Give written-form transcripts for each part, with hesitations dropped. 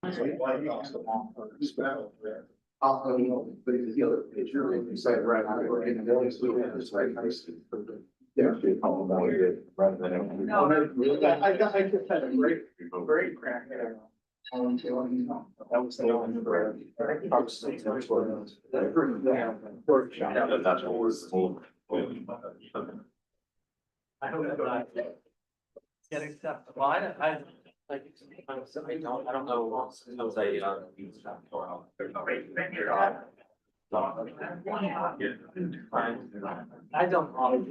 But if the other picture, if you say right now, we're in the building, so we have this right nice. Yeah. Rather than. No, I just had a great crack there. That was the one for. That's what was. I hope it's not. Get accepted. Well, I don't know. I don't always.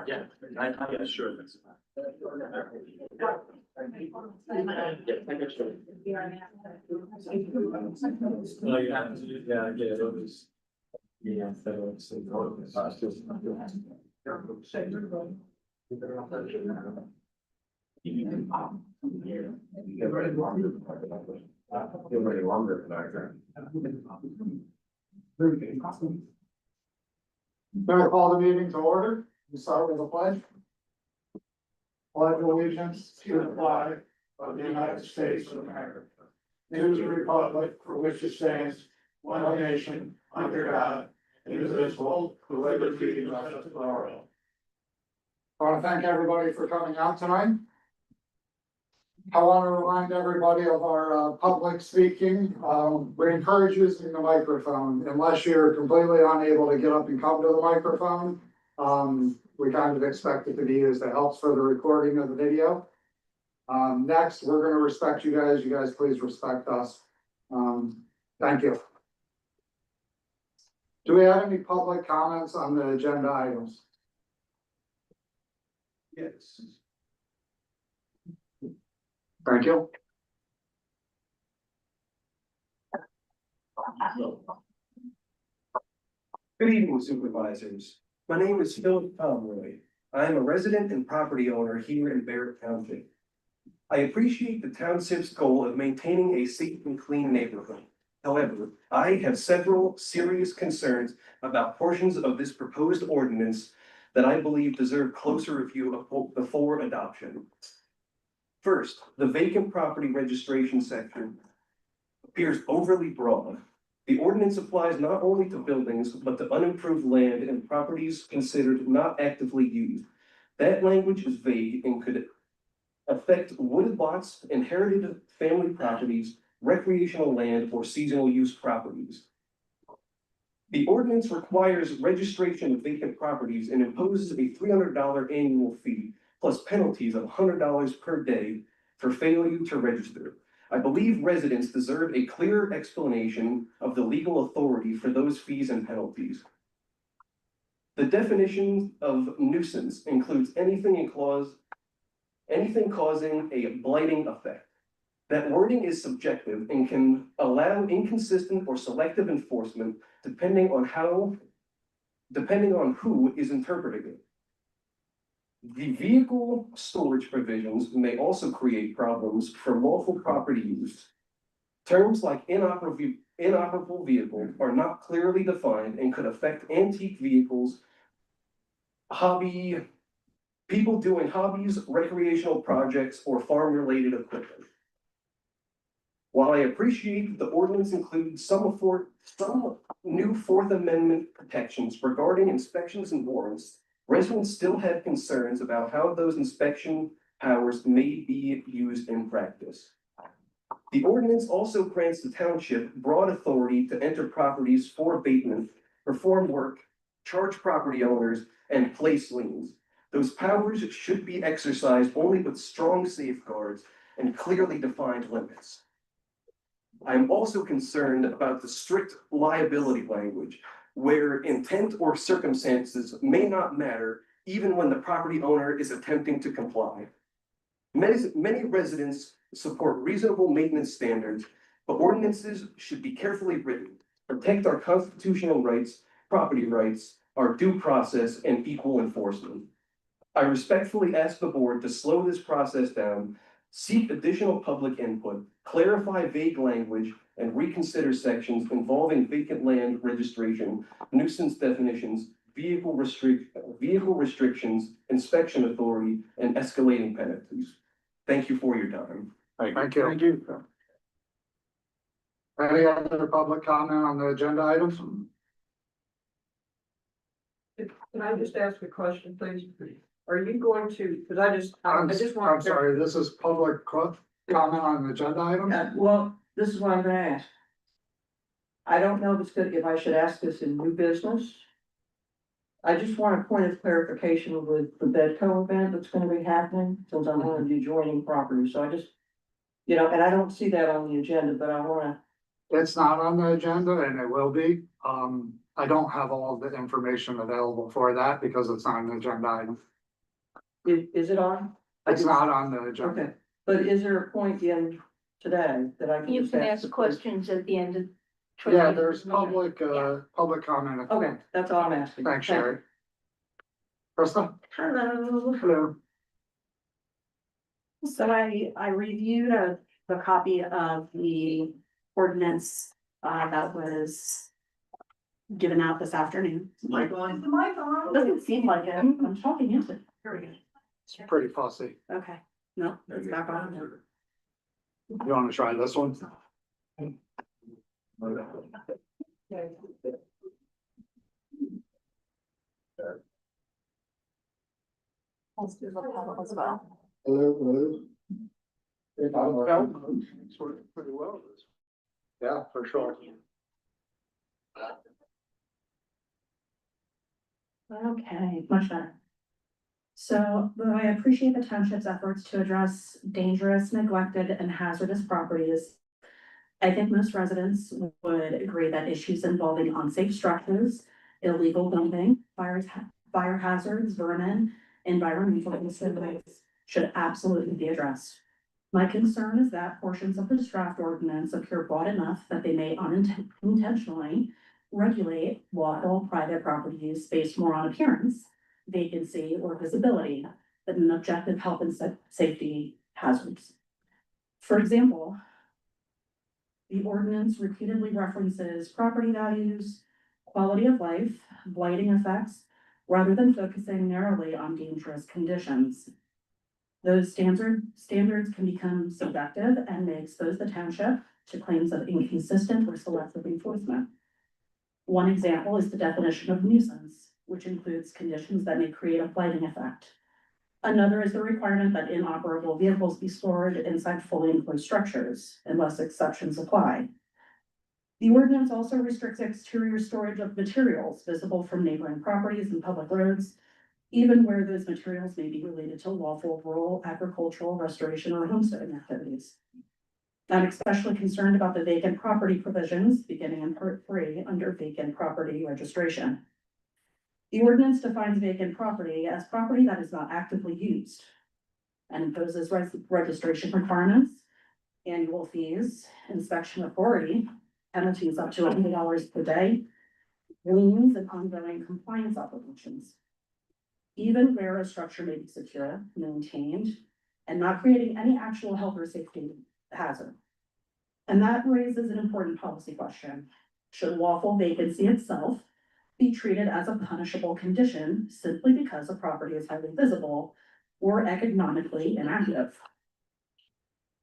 Yeah, I'm sure that's. Oh, yeah, those. Yeah, so it's. Gonna call the meeting to order. We start with a pledge. Pledge allegiance to the flag of the United States of America, to the republic for which it stands, one nation, under God, indivisible, with liberty and justice for all. I want to thank everybody for coming out tonight. I want to remind everybody of our public speaking. We encourage using the microphone unless you're completely unable to get up and come to the microphone. We kind of expect it to be used. It helps for the recording of the video. Next, we're going to respect you guys. You guys please respect us. Thank you. Do we have any public comments on the agenda items? Yes. Thank you. Good evening, supervisors. My name is Philip Pomeroy. I am a resident and property owner here in Barrett Township. I appreciate the township's goal of maintaining a safe and clean neighborhood. However, I have several serious concerns about portions of this proposed ordinance that I believe deserve closer review before adoption. First, the vacant property registration section appears overly broad. The ordinance applies not only to buildings, but to unimproved land and properties considered not actively used. That language is vague and could affect wooded lots, inherited family properties, recreational land, or seasonal use properties. The ordinance requires registration of vacant properties and imposes a $300 annual fee, plus penalties of $100 per day for failure to register. I believe residents deserve a clearer explanation of the legal authority for those fees and penalties. The definition of nuisance includes anything causing a blighting effect. That wording is subjective and can allow inconsistent or selective enforcement depending on who is interpreting it. The vehicle storage provisions may also create problems for lawful property use. Terms like inoperable vehicle are not clearly defined and could affect antique vehicles, people doing hobbies, recreational projects, or farm-related equipment. While I appreciate that the ordinance includes some new Fourth Amendment protections regarding inspections and warrants, residents still have concerns about how those inspection powers may be used in practice. The ordinance also grants the township broad authority to enter properties for abatement, perform work, charge property owners, and place liens. Those powers should be exercised only with strong safeguards and clearly defined limits. I am also concerned about the strict liability language, where intent or circumstances may not matter even when the property owner is attempting to comply. Many residents support reasonable maintenance standards, but ordinances should be carefully written, protect our constitutional rights, property rights, our due process, and equal enforcement. I respectfully ask the board to slow this process down, seek additional public input, clarify vague language, and reconsider sections involving vacant land registration, nuisance definitions, vehicle restrictions, inspection authority, and escalating penalties. Thank you for your time. Thank you. Thank you. Any other public comment on the agenda items? Can I just ask a question, please? Are you going to, because I I'm just want. sorry, this is public comment on the agenda items? Well, this is what I'm gonna ask. I don't know if it's good, if I should ask this in new business. I just want a point of clarification with the Bedco event that's gonna be happening, since I'm gonna be joining property, so I just. You know, and I don't see that on the agenda, but I wanna, It's not on the agenda and it will be. I don't have all the information available for that because it's not an agenda item. is it on? It's not on the agenda. Okay, but is there a point in today that I can You just can ask? ask questions at the end of. Yeah, there's Yeah. public comment. Okay, that's all I'm asking. Thanks, Sherry. Krista? Hello. Hello. So I reviewed the copy of the ordinance that was given out this afternoon. Mic on? Is the mic on? Doesn't seem like it. I'm talking into it. Here we go. It's pretty fussy. Okay, no, it's back on. You wanna try this one? Let's do the public as well. Hello, hello. It's working pretty well. Yeah, for sure. Okay, much better. So, though I appreciate the township's efforts to address dangerous, neglected, and hazardous properties, I think most residents would agree that issues involving unsafe structures, illegal dumping, fire hazards, vermin, environmental incidents should absolutely be addressed. My concern is that portions of this draft ordinance appear broad enough that they may unintentionally regulate lawful private property use based more on appearance, vacancy, or visibility than an objective health and safety hazards. For example, the ordinance repeatedly references property values, quality of life, blighting effects, rather than focusing narrowly on dangerous conditions. Those standards can become subjective and may expose the township to claims of inconsistent or selective enforcement. One example is the definition of nuisance, which includes conditions that may create a blighting effect. Another is the requirement that inoperable vehicles be stored inside fully enclosed structures, unless exceptions apply. The ordinance also restricts exterior storage of materials visible from neighboring properties and public roads, even where those materials may be related to lawful rural agricultural restoration or homesteading activities. I'm especially concerned about the vacant property provisions beginning in part 3 under vacant property registration. The ordinance defines vacant property as property that is not actively used and imposes registration requirements, annual fees, inspection authority, penalties up to $100 per day, liens, and ongoing compliance obligations. Even where a structure may be secure, maintained, and not creating any actual health or safety hazard. And that raises an important policy question. Should lawful vacancy itself be treated as a punishable condition simply because a property is highly visible or economically inactive?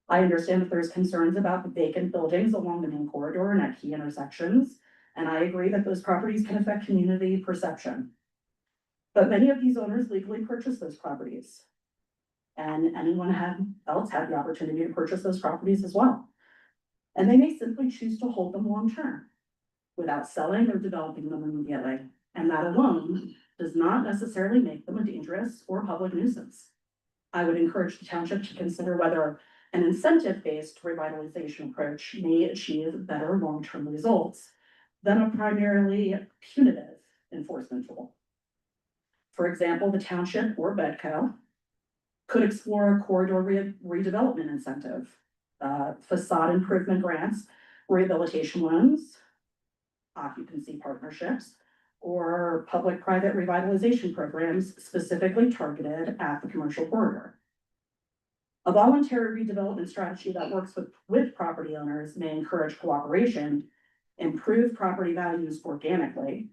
I understand that there's concerns about the vacant buildings along the main corridor and at key intersections, and I agree that those properties can affect community perception. But many of these owners legally purchase those properties. And anyone else had the opportunity to purchase those properties as well. And they may simply choose to hold them long term without selling or developing them immediately. And that alone does not necessarily make them a dangerous or public nuisance. I would encourage the township to consider whether an incentive-based revitalization approach may achieve better long-term results than a primarily punitive enforcement tool. For example, the township or Bedco could explore a corridor redevelopment incentive, facade improvement grants, rehabilitation loans, occupancy partnerships, or public-private revitalization programs specifically targeted at the commercial corridor. A voluntary redevelopment strategy that works with property owners may encourage cooperation, improve property values organically,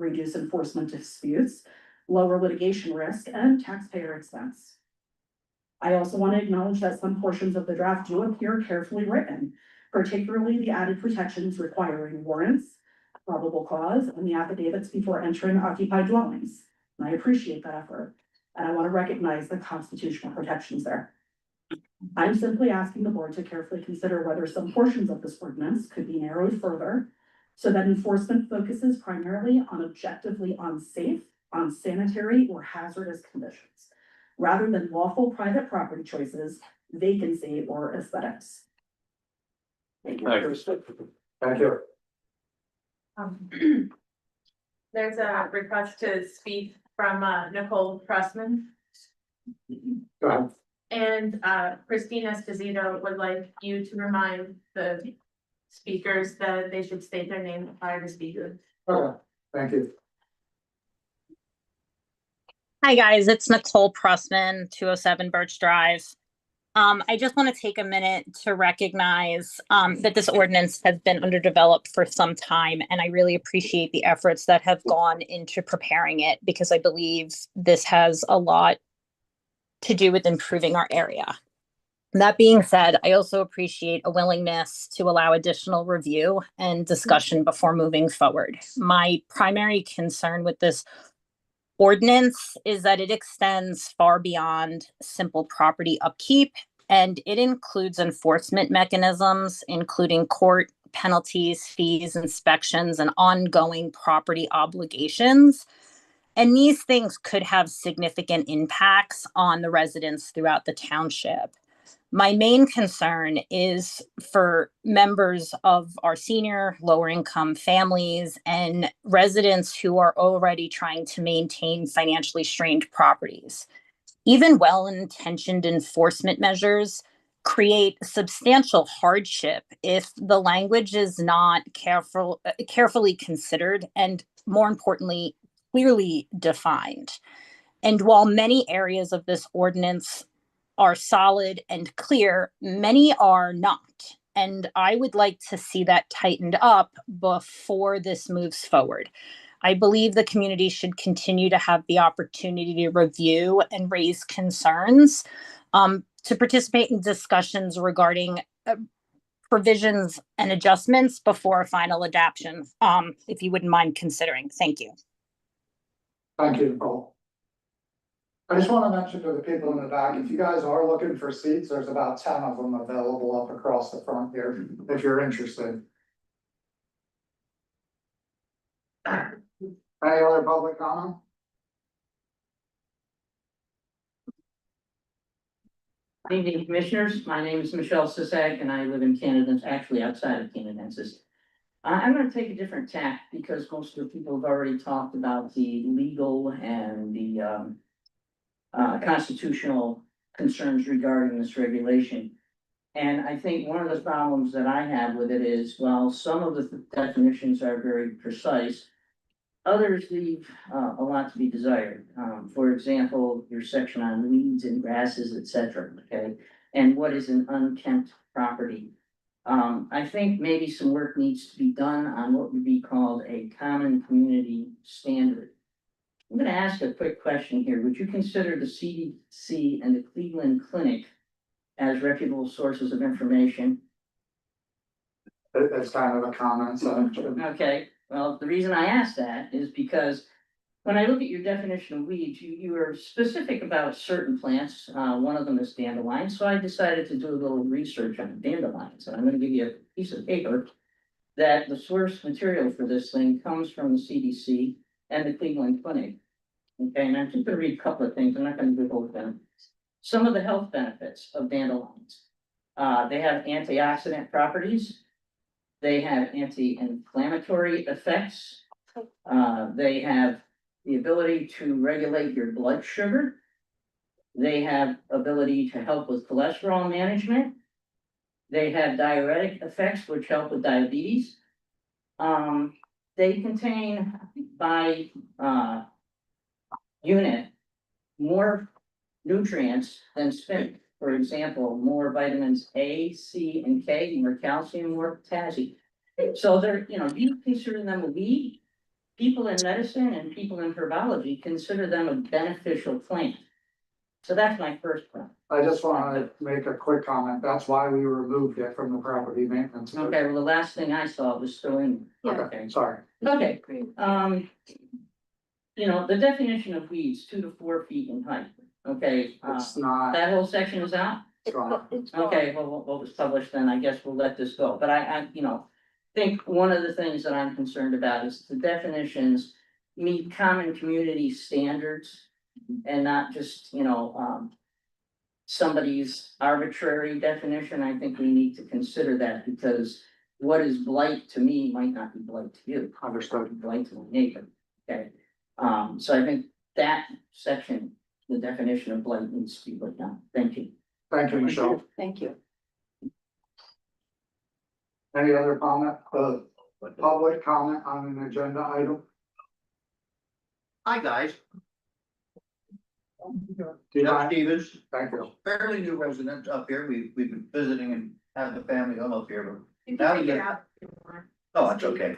reduce enforcement disputes, lower litigation risk, and taxpayer expense. I also want to acknowledge that some portions of the draft do appear carefully written, particularly the added protections requiring warrants, probable cause, and the affidavits before entering occupied dwellings. And I appreciate that effort, and I want to recognize the constitutional protections there. I'm simply asking the board to carefully consider whether some portions of this ordinance could be narrowed further so that enforcement focuses primarily on objectively unsafe, unsanitary, or hazardous conditions, rather than lawful private property choices, vacancy, or aesthetics. Thank you. Thank you. There's a request to speak from Nicole Pressman, Go ahead. and Christina Esposito would like you to remind the speakers that they should state their name prior to speaking. Okay, thank you. Hi, guys. It's Nicole Pressman, 207 Birch Drive. I just want to take a minute to recognize that this ordinance has been underdeveloped for some time, and I really appreciate the efforts that have gone into preparing it because I believe this has a lot to do with improving our area. That being said, I also appreciate a willingness to allow additional review and discussion before moving forward. My primary concern with this ordinance is that it extends far beyond simple property upkeep, and it includes enforcement mechanisms, including court penalties, fees, inspections, and ongoing property obligations. And these things could have significant impacts on the residents throughout the township. My main concern is for members of our senior, lower income families and residents who are already trying to maintain financially strained properties. Even well-intentioned enforcement measures create substantial hardship if the language is not carefully considered and, more importantly, clearly defined. And while many areas of this ordinance are solid and clear, many are not. And I would like to see that tightened up before this moves forward. I believe the community should continue to have the opportunity to review and raise concerns, to participate in discussions regarding provisions and adjustments before final adoption, if you wouldn't mind considering. Thank you. Thank you, Nicole. I just want to mention to the people in the back, if you guys are looking for seats, there's about 10 of them available up across the front here, if you're interested. Any other public comment? Good evening, commissioners. My name is Michelle Sisak and I live in Canada, actually outside of Canadensis. I'm going to take a different tack because most of the people have already talked about the legal and the constitutional concerns regarding this regulation. And I think one of the problems that I have with it is, while some of the definitions are very precise, others leave a lot to be desired. For example, your section on weeds and grasses, etc. Okay, and what is an unkempt property? I think maybe some work needs to be done on what would be called a common community standard. I'm going to ask a quick question here. Would you consider the CDC and the Cleveland Clinic as reputable sources of information? It's kind of a comment, so. Okay, well, the reason I ask that is because when I look at your definition of weeds, you are specific about certain plants. One of them is dandelion, so I decided to do a little research on dandelions. And I'm going to give you a piece of paper that the source material for this thing comes from the CDC and the Cleveland Clinic. Okay, and I'm just going to read a couple of things. I'm not going to do both of them. Some of the health benefits of dandelions. They have antioxidant properties. They have anti-inflammatory effects. They have the ability to regulate your blood sugar. They have ability to help with cholesterol management. They have diuretic effects, which help with diabetes. They contain by unit more nutrients than spinach. For example, more vitamins A, C, and K, more calcium, more potassium. So they're, you consider them a weed. people in medicine and people in herbology consider them a beneficial plant. So that's my first point. I just wanna make a quick comment, that's why we removed it from the property maintenance. Okay, well, the last thing I saw was still in. Okay, sorry. Okay, you know, the definition of weeds, 2 to 4 feet in height, okay, It's not, that whole section is out? it's gone. Okay, well, what was published then, I guess we'll let this go, but I, you know, think one of the things that I'm concerned about is the definitions meet common community standards and not just, you know, somebody's arbitrary definition. I think we need to consider that because what is blight to me might not be blight to you. Understood. Blight to my neighbor, okay? So I think that section, the definition of blight needs to be put down. Thank you. Thank you, Michelle. Thank you. Any other comment, public comment on an agenda item? Hi, guys. Do Jeff not, Stevens, thank you. fairly new resident up here. We've been visiting and having the family home up here, You Now can we take it get- out. but, oh, it's okay.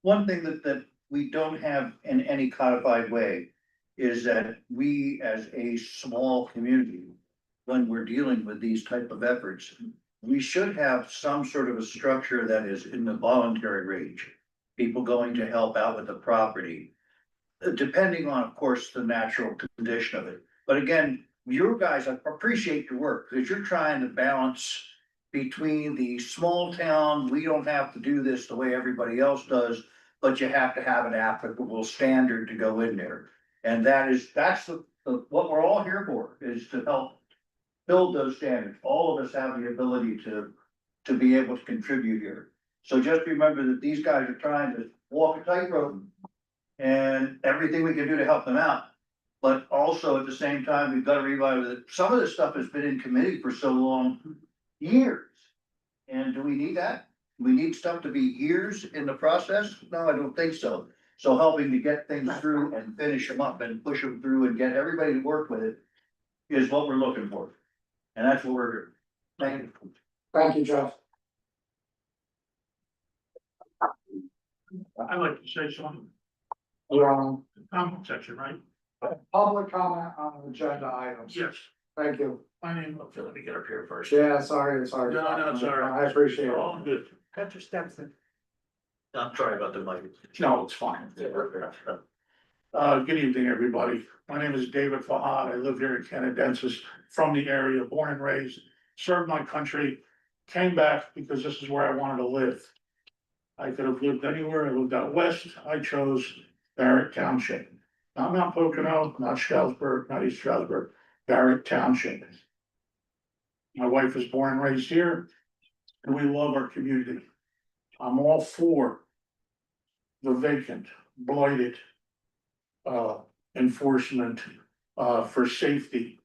One thing that we don't have in any codified way is that we as a small community, when we're dealing with these type of efforts, we should have some sort of a structure that is in the voluntary range. People going to help out with the property. Depending on, of course, the natural condition of it. But again, you guys, I appreciate your work, because you're trying to balance between the small town, we don't have to do this the way everybody else does, but you have to have an applicable standard to go in there. And that's what we're all here for, is to help build those standards. All of us have the ability to be able to contribute here. So just remember that these guys are trying to walk a tightrope and everything we can do to help them out. But also at the same time, we've got to realize that some of this stuff has been in committee for so long, years. And do we need that? We need stuff to be years in the process? No, I don't think so. So helping to get things through and finish them up and push them through and get everybody to work with it is what we're looking for. And that's what we're here. Thank you. Thank you, Jeff. I'd like to say something, We're on comment section, right? public comment on agenda items. Yes, Thank you. my name, okay, let me get up here first. Yeah, sorry. No, it's all right. I appreciate it. All good. Got your steps in. I'm sorry about the mic. No, it's fine. Good evening, everybody. My name is David Fahad. I live here in Canadensis, from the area, born and raised, served my country, came back because this is where I wanted to live. I could have lived anywhere. I lived out west. I chose Barrett Township. Not Mount Pocono, not Stroudsburg, not East Stroudsburg, Barrett Township. My wife was born and raised here, and we love our community. I'm all for the vacant, blighted, enforcement, for safety.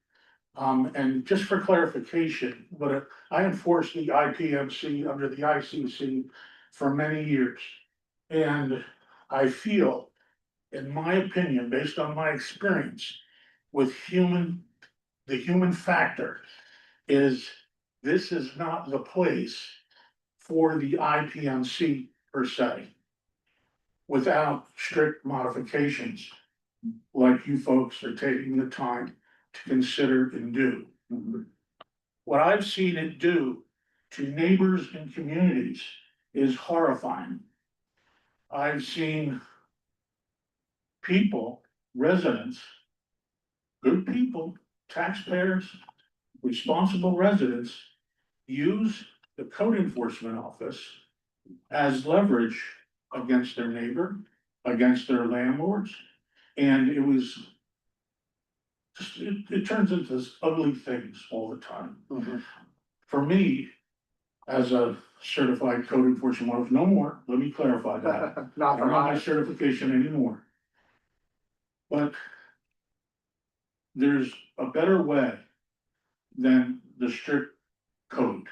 And just for clarification, but I enforced the IPMC under the ICC for many years. And I feel, in my opinion, based on my experience with the human factor, is this is not the place for the IPMC per se, without strict modifications, like you folks are taking the time to consider and do. What I've seen it do to neighbors and communities is horrifying. I've seen people, residents, good people, taxpayers, responsible residents, use the code enforcement office as leverage against their neighbor, against their landlords. And it was just, it turns into this ugly things all the time. For me, as a certified code enforcement officer, no more, let me clarify that. I Not don't for have my mine. certification anymore. But there's a better way than the strict code.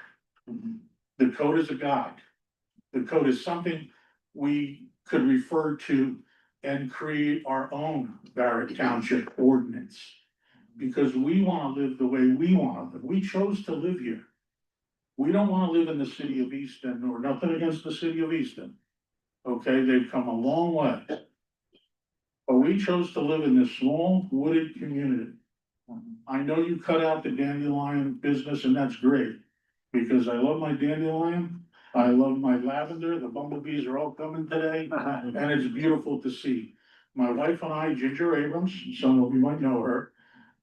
The code is a guide. The code is something we could refer to and create our own Barrett Township ordinance. Because we wanna live the way we wanna live. We chose to live here. We don't wanna live in the city of Easton, or nothing against the city of Easton. Okay, they've come a long way. But we chose to live in this small wooded community. I know you cut out the dandelion business and that's great, because I love my dandelion. I love my lavender, the bumblebees are all coming today, and it's beautiful to see. My wife and I, Ginger Abrams, some of you might know her,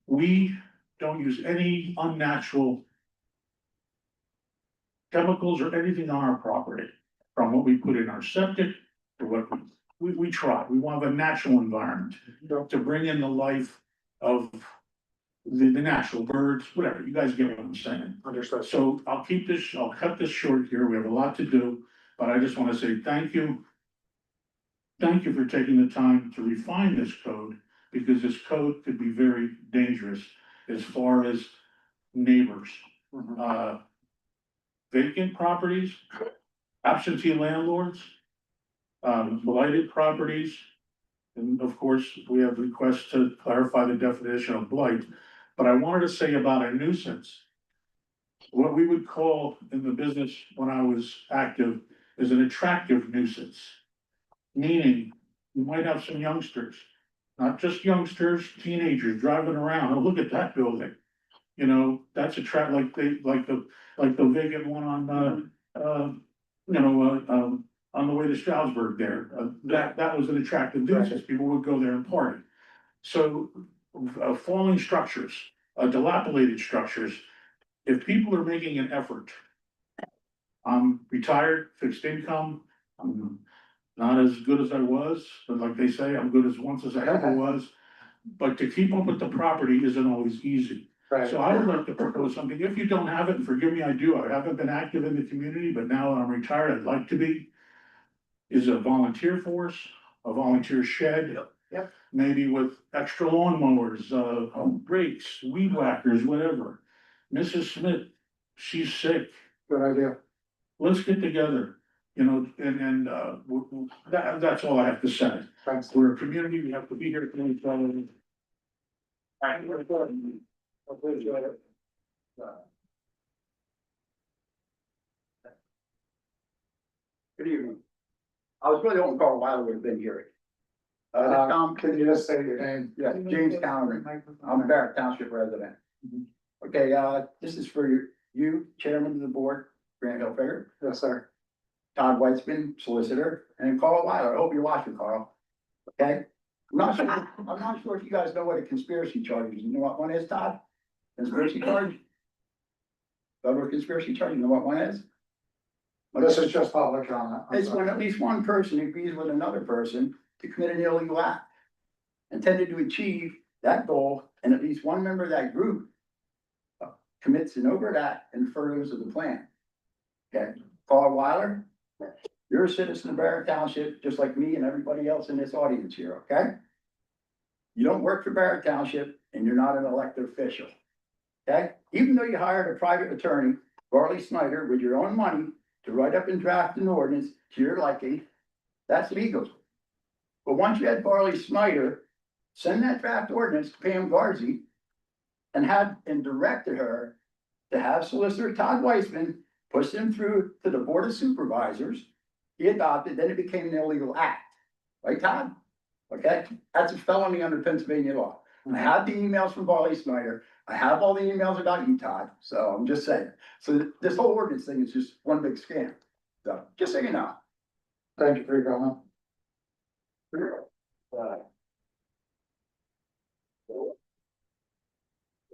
we don't use any unnatural chemicals or anything on our property, from what we put in our septic to what we try. We want a natural environment to bring in the life of the natural birds, whatever. You guys get what I'm saying. Understood. So I'll cut this short here. We have a lot to do, but I just want to say thank you. Thank you for taking the time to refine this code, because this code could be very dangerous as far as neighbors. Vacant properties, absentee landlords, blighted properties. And of course, we have requests to clarify the definition of blight. But I wanted to say about a nuisance. What we would call in the business when I was active is an attractive nuisance. Meaning, you might have some youngsters, not just youngsters, teenagers driving around. Oh, look at that building. You know, that's like the vacant one on, on the way to Stroudsburg there. That was an attractive nuisance. People would go there and party. So, falling structures, dilapidated structures, if people are making an effort. I'm retired, fixed income, I'm not as good as I was, but like they say, I'm good as once as I ever was. But to keep up with the property isn't always easy. Right. So I would like to propose something, if you don't have it, and forgive me, I do, I haven't been active in the community, but now that I'm retired, I'd like to be. Is a volunteer force, a volunteer shed. Yep. Maybe with extra lawnmowers, rakes, weed whackers, whatever. Mrs. Smith, she's sick, Good idea. let's get together, you know, and that's all I have to say. Thanks. We're a community, we have to be here for each other. Good evening. I was really hoping Carl Wilder would have been here. Can you just say your name? Yeah, James Calvin. I'm a Barrett Township resident. Okay, this is for you, Chairman of the Board, Grant Hilfiger, Yes, sir. Todd Weitzman, Solicitor, and Carl Wilder. I hope you're watching, Carl. Okay? I'm not sure if you guys know what a conspiracy charge is. You know what one is, Todd? Conspiracy charge? Federal conspiracy charge, you know what one is? This is just public comment. I'm It's sorry. when at least one person agrees with another person to commit an illegal act. Intended to achieve that goal, and at least one member of that group commits an overt act in furtherance of the plan. Okay, Carl Weiler, you're a citizen of Barrett Township, just like me and everybody else in this audience here, okay? You don't work for Barrett Township and you're not an elected official. Okay, even though you hired a private attorney, Barley Snyder, with your own money to write up and draft an ordinance to your liking, that's legal. But once you had Barley Snyder send that draft ordinance to Pam Garzi and directed her to have Solicitor Todd Weissman push them through to the Board of Supervisors, he adopted, then it became an illegal act. Right, Todd? Okay, that's a felony under Pennsylvania law. I have the emails from Barley Snyder. I have all the emails about you, Todd. So I'm just saying. So this whole ordinance thing is just one big scam. So just so you know. Thank you for your comment.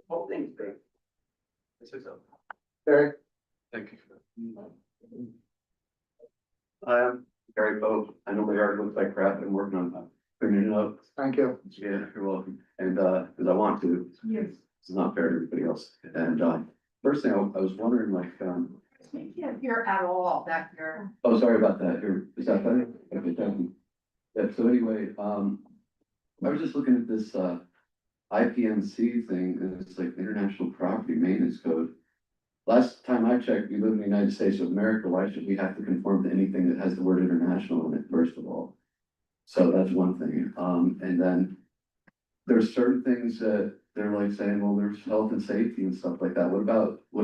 Whole thing's big. Eric, Thank you. I'm Gary Pope. I know my yard looks like crap. I'm working on cleaning it up. thank you. Yeah, you're welcome. And, cause I want to. Yes. It's not fair to everybody else. And, first thing I was wondering, like, I can't hear at all back here. oh, sorry about that. Here, is that better? Okay, thank you. Yeah, so anyway, I was just looking at this, IPMC thing, and it's like International Property Maintenance Code. Last time I checked, we live in the United States of America. Why should we have to conform to anything that has the word international in it, first of all? So that's one thing. And then there's certain things that they're like saying, well, there's health and safety and stuff like that. What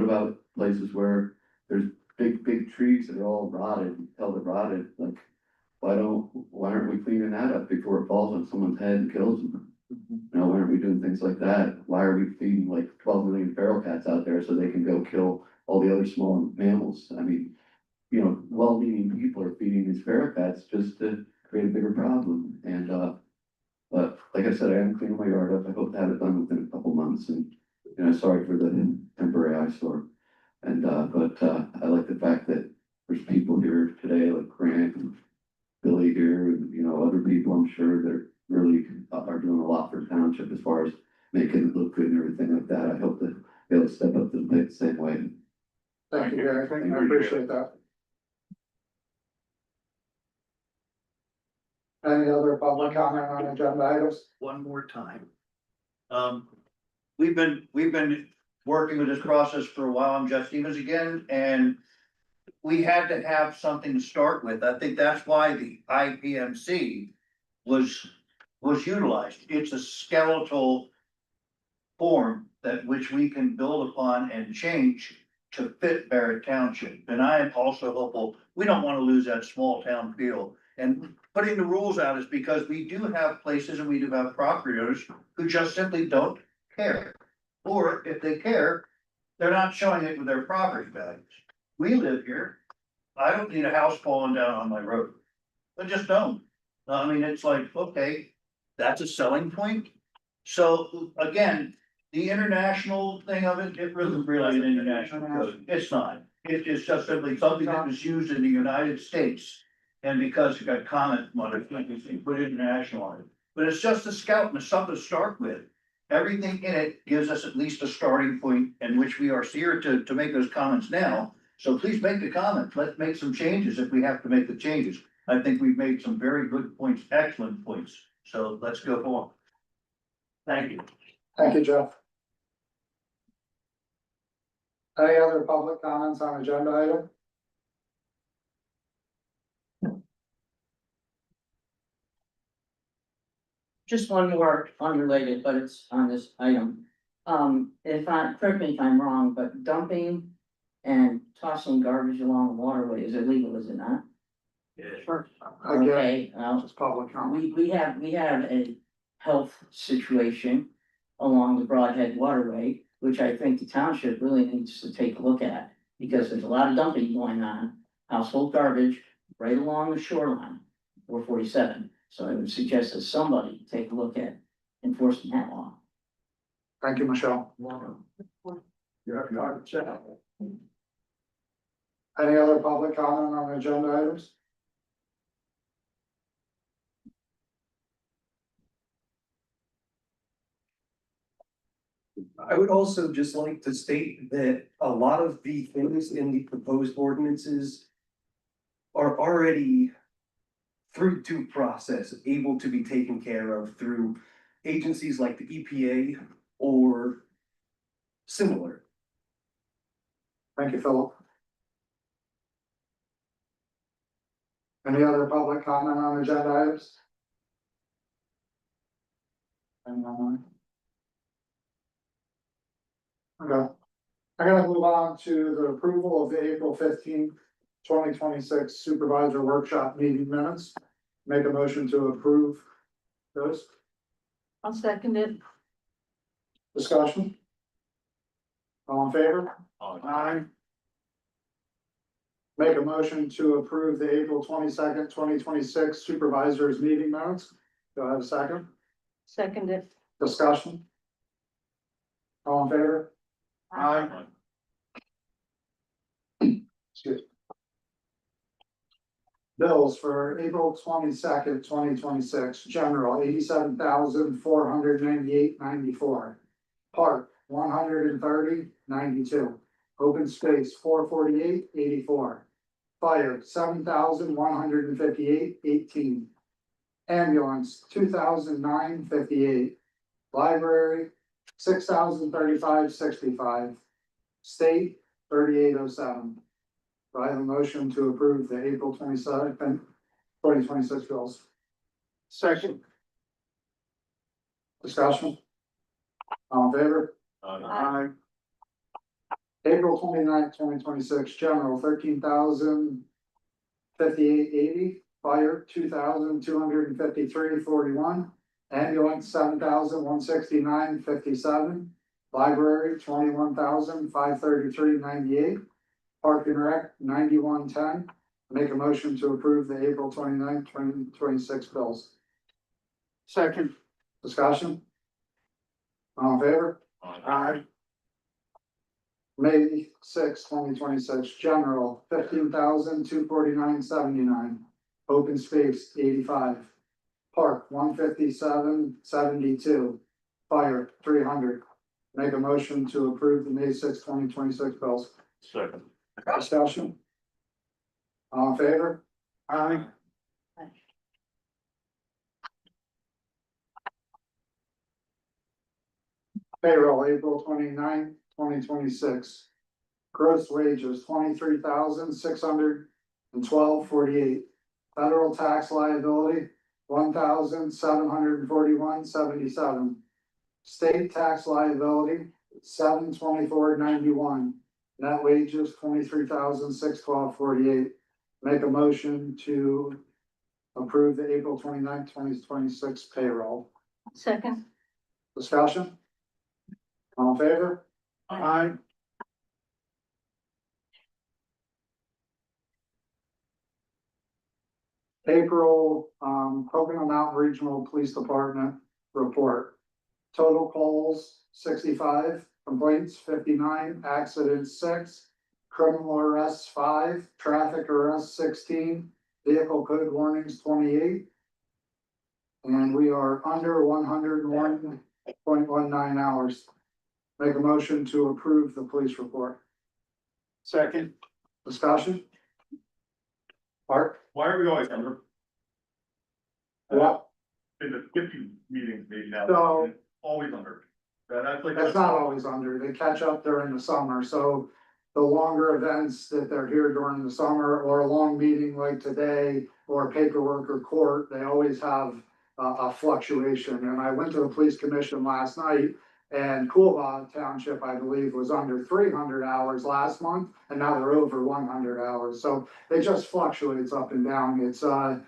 about places where there's big trees that are all rotted, held rotted, like why aren't we cleaning that up before it falls on someone's head and kills them? You know, why aren't we doing things like that? Why are we feeding like 12 million feral cats out there so they can go kill all the other small mammals? I mean, you know, well-meaning people are feeding these feral cats just to create a bigger problem. And, but like I said, I am cleaning my yard up. I hope to have it done within a couple months and, you know, sorry for the temporary eyesore. And, I like the fact that there's people here today like Grant and Billy here and, you know, other people I'm sure that really are doing a lot for the township as far as making it look good and everything like that. I hope that they'll step up to the plate the same way. Thank you, Gary. I appreciate that. Any other public comment on agenda items? One more time. We've been working with this process for a while. I'm Jeff Stevens again, and we had to have something to start with. I think that's why the IPMC was utilized. It's a skeletal form that which we can build upon and change to fit Barrett Township. And I am also hopeful, we don't want to lose that small town feel. And putting the rules out is because we do have places and we do have property owners who just simply don't care. Or if they care, they're not showing it with their property values. We live here. I don't need a house falling down on my road. I just don't. I mean, it's like, okay, that's a selling point. So again, the international thing of it, it isn't really an international code. It's not. It's just simply something that was used in the United States. And because it got comment on it, like you say, put international on it. But it's just a scout and it's something to start with. Everything in it gives us at least a starting point in which we are here to make those comments now. So please make the comment. Let's make some changes if we have to make the changes. I think we've made some very good points, excellent points. So let's go forward. Thank you. Thank you, Jeff. Any other public comments on agenda item? Just one more unrelated, but it's on this item. Correct me if I'm wrong, but dumping and tossing garbage along the waterway is illegal, is it not? Sure. Again, Okay, it's public comment. we have a health situation along the Broadhead waterway, which I think the township really needs to take a look at. Because there's a lot of dumping going on, household garbage right along the shoreline, 447. So I would suggest that somebody take a look at enforcing that law. Thank you, Michelle. Any other public comment on agenda items? I would also just like to state that a lot of the things in the proposed ordinances are already through due process, able to be taken care of through agencies like the EPA or similar. Thank you, Philip. Any other public comment on agenda items? Okay. I'm gonna move on to the approval of the April 15th, 2026 supervisor workshop meeting minutes. Make a motion to approve those. I'll second it. Discussion? All in favor? Aye. Make a motion to approve the April 22nd, 2026 supervisors meeting minutes. Do I have a second? Second it. Discussion? All in favor? Aye. Excuse me. Bills for April 22nd, 2026, general $87,498.94. Park $130.92. Open space $448.84. Fire $7,158.18. Ambulance $2,009.58. Library $6,035.65. State $38.07. Do I have a motion to approve the April 22nd, 2026 bills? Second. Discussion? All in favor? Aye. April 29th, 2026, general $13,058.80. fire, 2,253.41, ambulance, 7,169.57, library, 21,533.98, park and rec, 91.10. Make a motion to approve the April 29th, 2026 bills. Second. Discussion? All in favor? Aye. May 6, 2026, general, 15,249.79, open space, 85, park, 157.72, fire, 300. Make a motion to approve the May 6, 2026 bills. Second. Discussion? All in favor? Aye. Payroll, April 29th, 2026. Gross wages, 23,612.48. Federal tax liability, 1,741.77. State tax liability, 724.91. Net wages, 23,612.48. Make a motion to approve the April 29th, 2026 payroll. Second. Discussion? All in favor? Aye. April, Pocono Mountain Regional Police Department report. Total calls, 65, complaints, 59, accidents, 6, criminal arrests, 5, traffic arrests, 16, vehicle code warnings, 28. And we are under 101.19 hours. Make a motion to approve the police report. Second. Discussion? Art? Why are we always under? What? In the 50 meetings maybe now. So- Always under. That's like. It's not always under, they catch up during the summer, so the longer events that they're here during the summer, or a long meeting like today, or paperwork or court, they always have a fluctuation, and I went to the police commission last night, and Barrett Township, I believe, was under 300 hours last month, and now they're over 100 hours, so it just fluctuates up and down, it's, I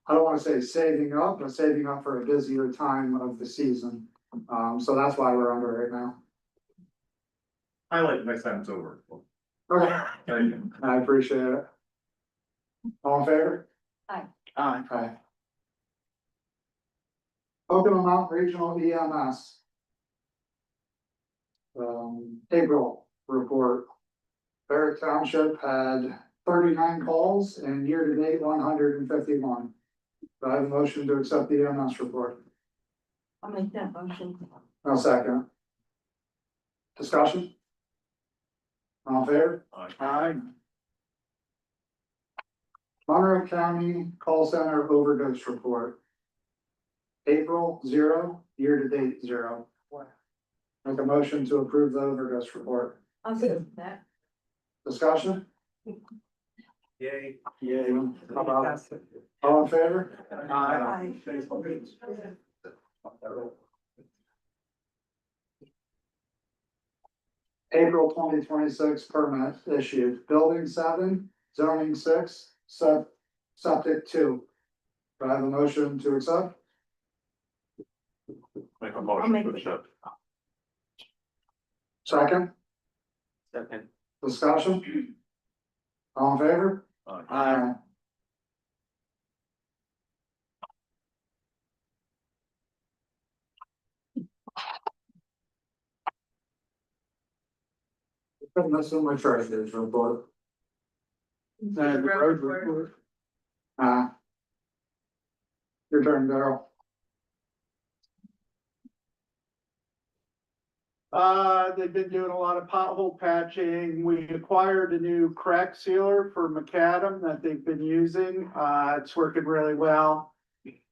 don't wanna say saving up, but saving up for a busier time of the season. So that's why we're under right now. Highlight next time it's over. Okay, Thank you. I appreciate it. All in favor? Aye. Aye. Pocono Mountain Regional EMS. April report. Barrett Township had 39 calls and year-to-date 151. Do I have a motion to accept the EMS report? I'll make that motion. I'll second. Discussion? All in favor? Aye. Monroe County Call Center Overdose Report. April, 0, year-to-date, 0. Make a motion to approve the overdose report. I'll second that. Discussion? Yay. Yay. How about it? All in favor? Aye. April 2026 permit issued, building 7, zoning 6, septic 2. Do I have a motion to accept? Make a I'll motion make to it. accept. Second, Second. discussion? All in favor? Aye. This is my treasurer's report. The road report. Your turn, Daryl. They've been doing a lot of pothole patching. We acquired a new crack sealer for macadam that they've been using. It's working really well.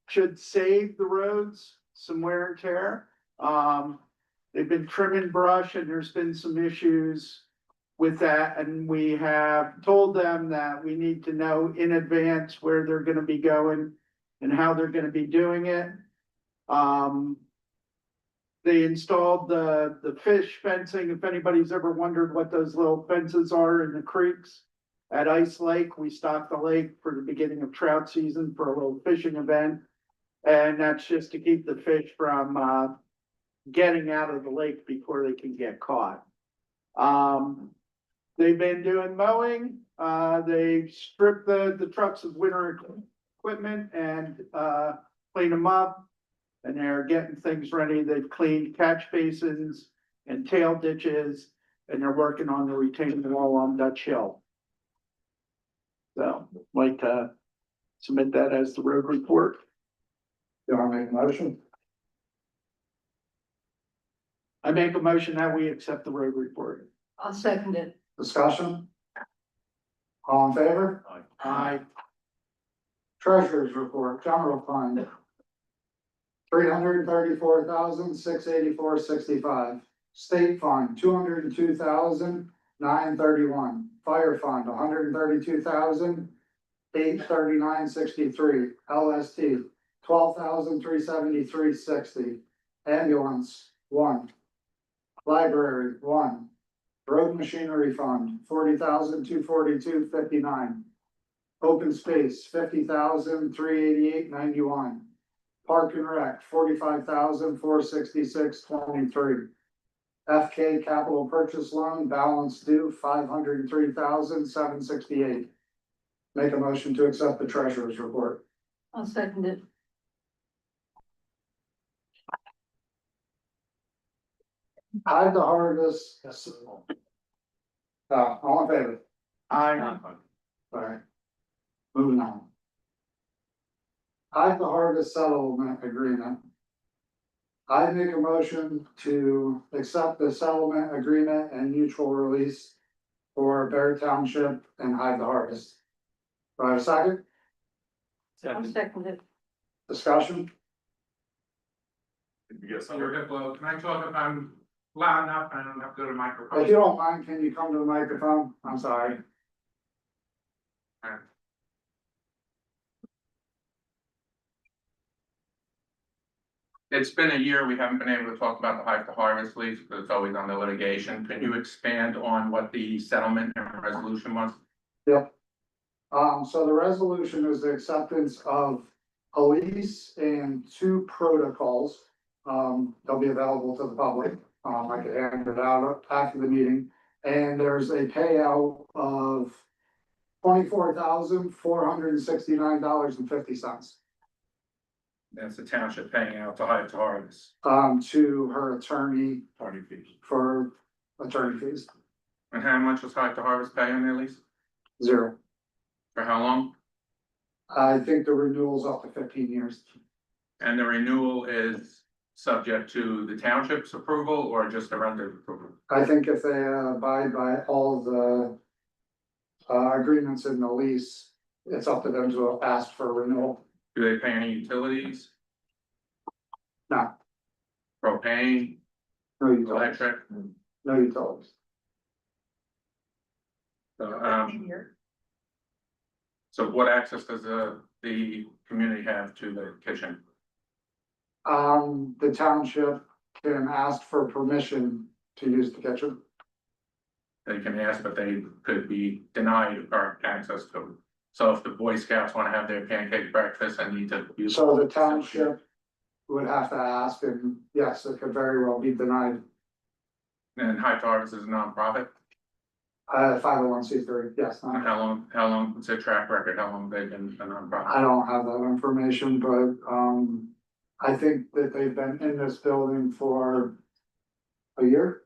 Should save the roads some wear and tear. They've been trimming brush and there's been some issues with that. And we have told them that we need to know in advance where they're gonna be going and how they're gonna be doing it. They installed the fish fencing, if anybody's ever wondered what those little fences are in the creeks. At Ice Lake, we stocked the lake for the beginning of trout season for a little fishing event. And that's just to keep the fish from, getting out of the lake before they can get caught. They've been doing mowing, they stripped the trucks of winter equipment and, clean them up. And they're getting things ready. They've cleaned catch basins and tail ditches, and they're working on the retaining wall on Dutch Hill. So, like to submit that as the road report. Do I make a motion? I make a motion that we accept the road report. I'll second it. Discussion? All in favor? Aye. Treasurer's report, general fund. $334,684.65. State fund, $202,931. Fire fund, $132,839.63. LST, $12,373.60. Ambulance, 1. Library, 1. Road machinery fund, $40,242.59. Open space, $50,388.91. Park and Rec, $45,466.23. FK Capital Purchase Loan, balance due, $503,768. Make a motion to accept the treasurer's report. I'll second it. Hide the harvest. All in favor? Aye. Alright. Moving on. Hide the harvest settlement agreement. I make a motion to accept the settlement agreement and mutual release for Barrett Township and Hide the Harvest. Do I have a second? I'll second it. Discussion? Did you get some? Well, can I talk if I'm loud enough? I don't have to go to the If microphone. you don't mind, can you come to the microphone? I'm sorry. It's been a year, we haven't been able to talk about the Hike to Harvest lease, because it's always under litigation. Can you expand on what the settlement and resolution was? Yep. So the resolution is the acceptance of a lease and 2 protocols. They'll be available to the public. I can hand it out after the meeting. And there's a payout of $24,469.50. That's the township paying out to Hike to Harvest. To her attorney Party fees. for attorney fees, And how much was Hike to Harvest pay on their lease? 0. For how long? I think the renewal's up to 15 years. And the renewal is subject to the township's approval or just a renter's approval? I think if they abide by all the agreements in the lease, it's up to them to ask for renewal. Do they pay any utilities? No. Propane, No utilities. electric? No utilities. So what access does the community have to the kitchen? The township can ask for permission to use the kitchen. They can ask, but they could be denied or access to it. So if the Boy Scouts wanna have their pancake breakfast and need to use. So the township would have to ask, and yes, it could very well be denied. And High Harvest is a nonprofit. 501c3, yes. And how long, what's their track record? How long have they been a nonprofit? I don't have that information, but, I think that they've been in this building for a year,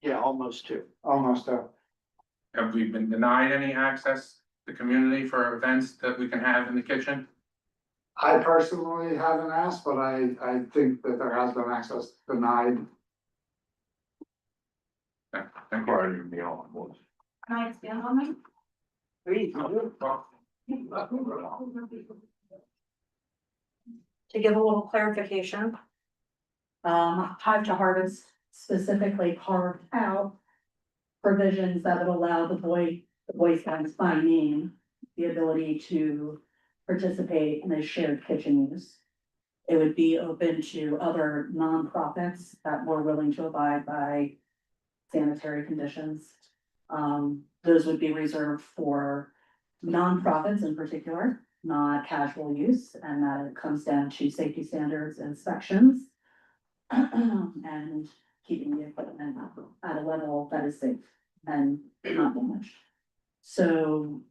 Yeah, almost 2. almost a. Have we been denied any access to community for events that we can have in the kitchen? I personally haven't asked, but I think that there has been access denied. Okay, thank you. Can I expand on that? To give a little clarification. Hive to Harvest specifically carved out provisions that would allow the Boy Scouts by name the ability to participate in a shared kitchen use. It would be open to other nonprofits that were willing to abide by sanitary conditions. Those would be reserved for nonprofits in particular, not casual use, and that it comes down to safety standards, inspections. And keeping the equipment at a level that is safe and not damaged. So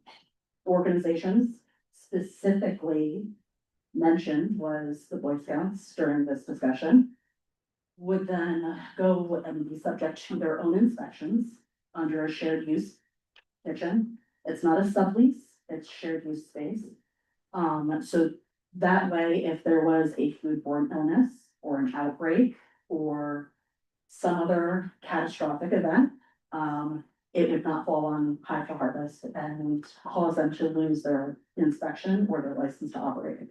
organizations specifically mentioned was the Boy Scouts during this discussion would then go and be subject to their own inspections under a shared use kitchen. It's not a sublease, it's shared use space. So that way, if there was a foodborne illness or an outbreak or some other catastrophic event, it would not fall on Hive to Harvest and cause them to lose their inspection or their license to operate.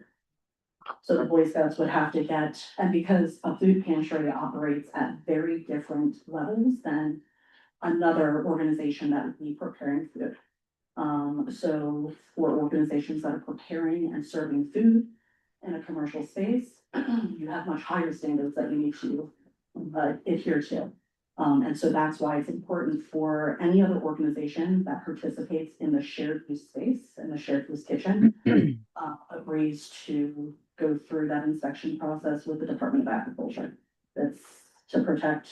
So the Boy Scouts would have to get, and because a food pantry operates at very different levels than another organization that would be preparing food. So for organizations that are preparing and serving food in a commercial space, you have much higher standards that you need to adhere to. And so that's why it's important for any other organization that participates in the shared use space and the shared use kitchen, agrees to go through that inspection process with the Department of Agriculture. It's to protect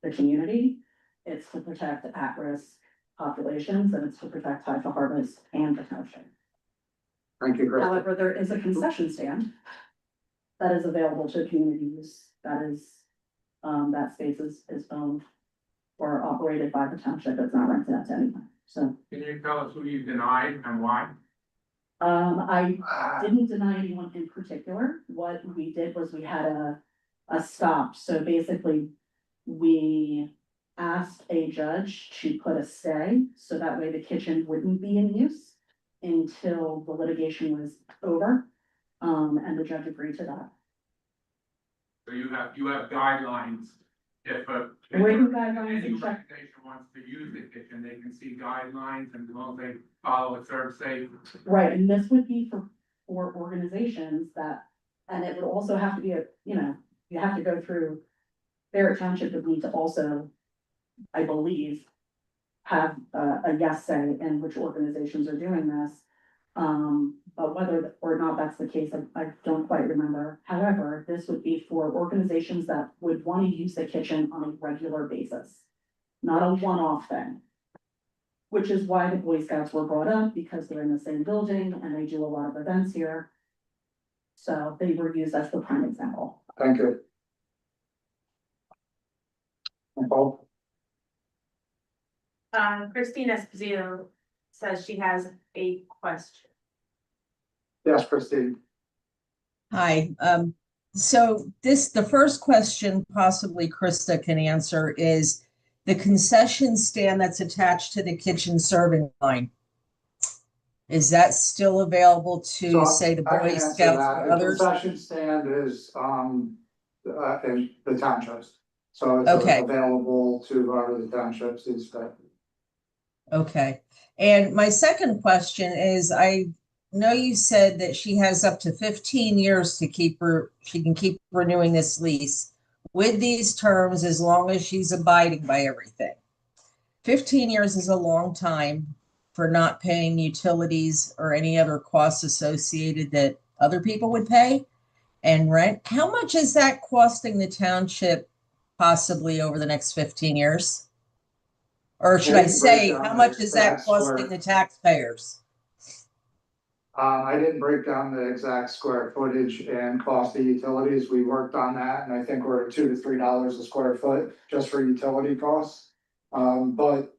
the community, it's to protect at-risk populations, and it's to protect Hive to Harvest and the township. Thank you, Chris. However, there is a concession stand that is available to community use, that is, that space is owned or operated by the township, it's not rented out to anyone, so. Can you tell us who you denied and why? I didn't deny anyone in particular, what we did was we had a stop, so basically, we asked a judge to put a stay, so that way the kitchen wouldn't be in use until the litigation was over, and the judge agreed to that. So you have guidelines, if Written guidelines any and check, organization wants to use the kitchen, they can see guidelines and as long as they follow it, serve safe. right, and this would be for organizations that, and it would also have to be you have to go through, Barrett Township would need to also, I believe, have a yes say in which organizations are doing this. But whether or not that's the case, I don't quite remember. However, this would be for organizations that would want to use the kitchen on a regular basis, not a one-off thing. Which is why the Boy Scouts were brought up, because they're in the same building and they do a lot of events here. So they were used as the prime example. Thank you. Nicole? Christine Esposito says she has a question. Yes, Christine. Hi, so the first question possibly Krista can answer is the concession stand that's attached to the kitchen serving line. Is that still available to, say, the Boy Scouts or others? The concession stand is, in the townships, so it's Okay. available to the townships instead. Okay, and my second question is, I know you said that she has up to 15 years to she can keep renewing this lease with these terms as long as she's abiding by everything. 15 years is a long time for not paying utilities or any other costs associated that other people would pay and rent. How much is that costing the township possibly over the next 15 years? Or should I say, how much is that costing the taxpayers? I didn't break down the exact square footage and cost of utilities. We worked on that, and I think we're at $2 to $3 a square foot just for utility costs. But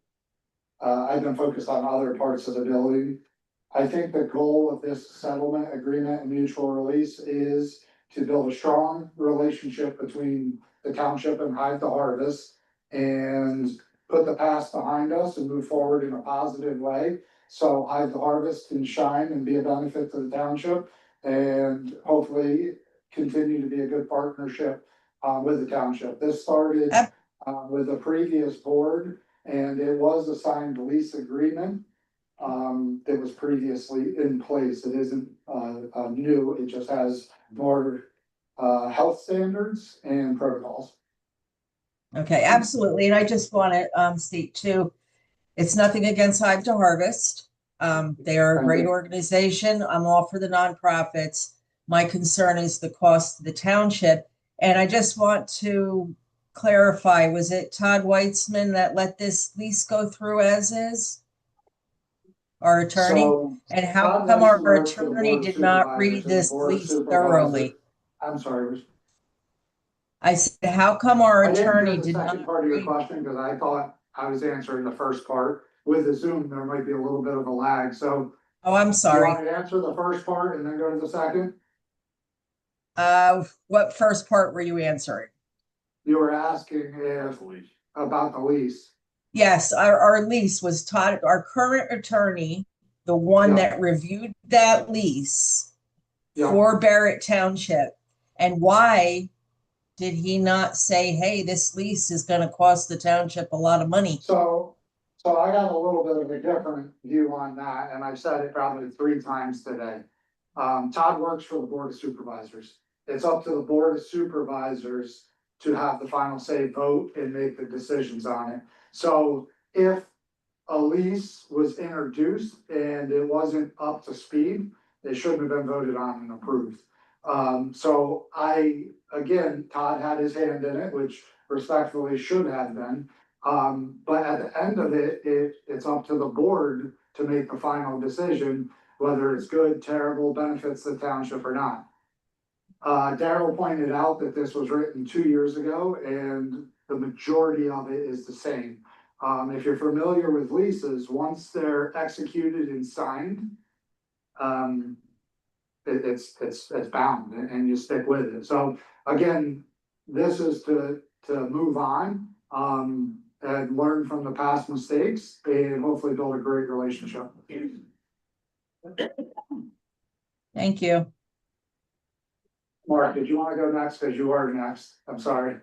I've been focused on other parts of the building. I think the goal of this settlement agreement and mutual release is to build a strong relationship between the township and Hive to Harvest and put the past behind us and move forward in a positive way. So Hive to Harvest can shine and be a benefit to the township and hopefully continue to be a good partnership with the township. This started with a previous board, and it was a signed lease agreement that was previously in place. It isn't new, it just has more health standards and protocols. Okay, absolutely. And I just want to state too, It's nothing against Hive to Harvest. They are a great organization. I'm all for the nonprofits. My concern is the cost to the township. And I just want to clarify, was it Todd Weitzman that let this lease go through as is? Our attorney? So, And how Todd come Weitzman our works for the attorney Board of did not Supervisors, read and the this Board of lease Supervisors- thoroughly? I'm sorry, I said, how come our I didn't hear attorney the did second not part of your read? question, because I thought I was answering the first part. With the Zoom, there might be a little bit of a lag, so. Oh, I'm Do you sorry. want me to answer the first part and then go to the second? What first part were you answering? You were asking if, about the lease. Yes, our lease was Todd, our current attorney, the one Yeah. that reviewed that lease Yeah. for Barrett Township. And why did he not say, hey, this lease is gonna cost the township a lot of money? So I got a little bit of a different view on that, and I've said it probably 3 times today. Todd works for the Board of Supervisors. It's up to the Board of Supervisors to have the final say vote and make the decisions on it. So if a lease was introduced and it wasn't up to speed, it shouldn't have been voted on and approved. So again, Todd had his hand in it, which respectfully should have been. But at the end of it, it's up to the board to make the final decision, whether it's good, terrible, benefits the township or not. Daryl pointed out that this was written 2 years ago and the majority of it is the same. If you're familiar with leases, once they're executed and signed, it's bound and you stick with it. So again, this is to move on, and learn from the past mistakes and hopefully build a great relationship. Thank you. Mark, did you wanna go next? Cause you are next. I'm sorry.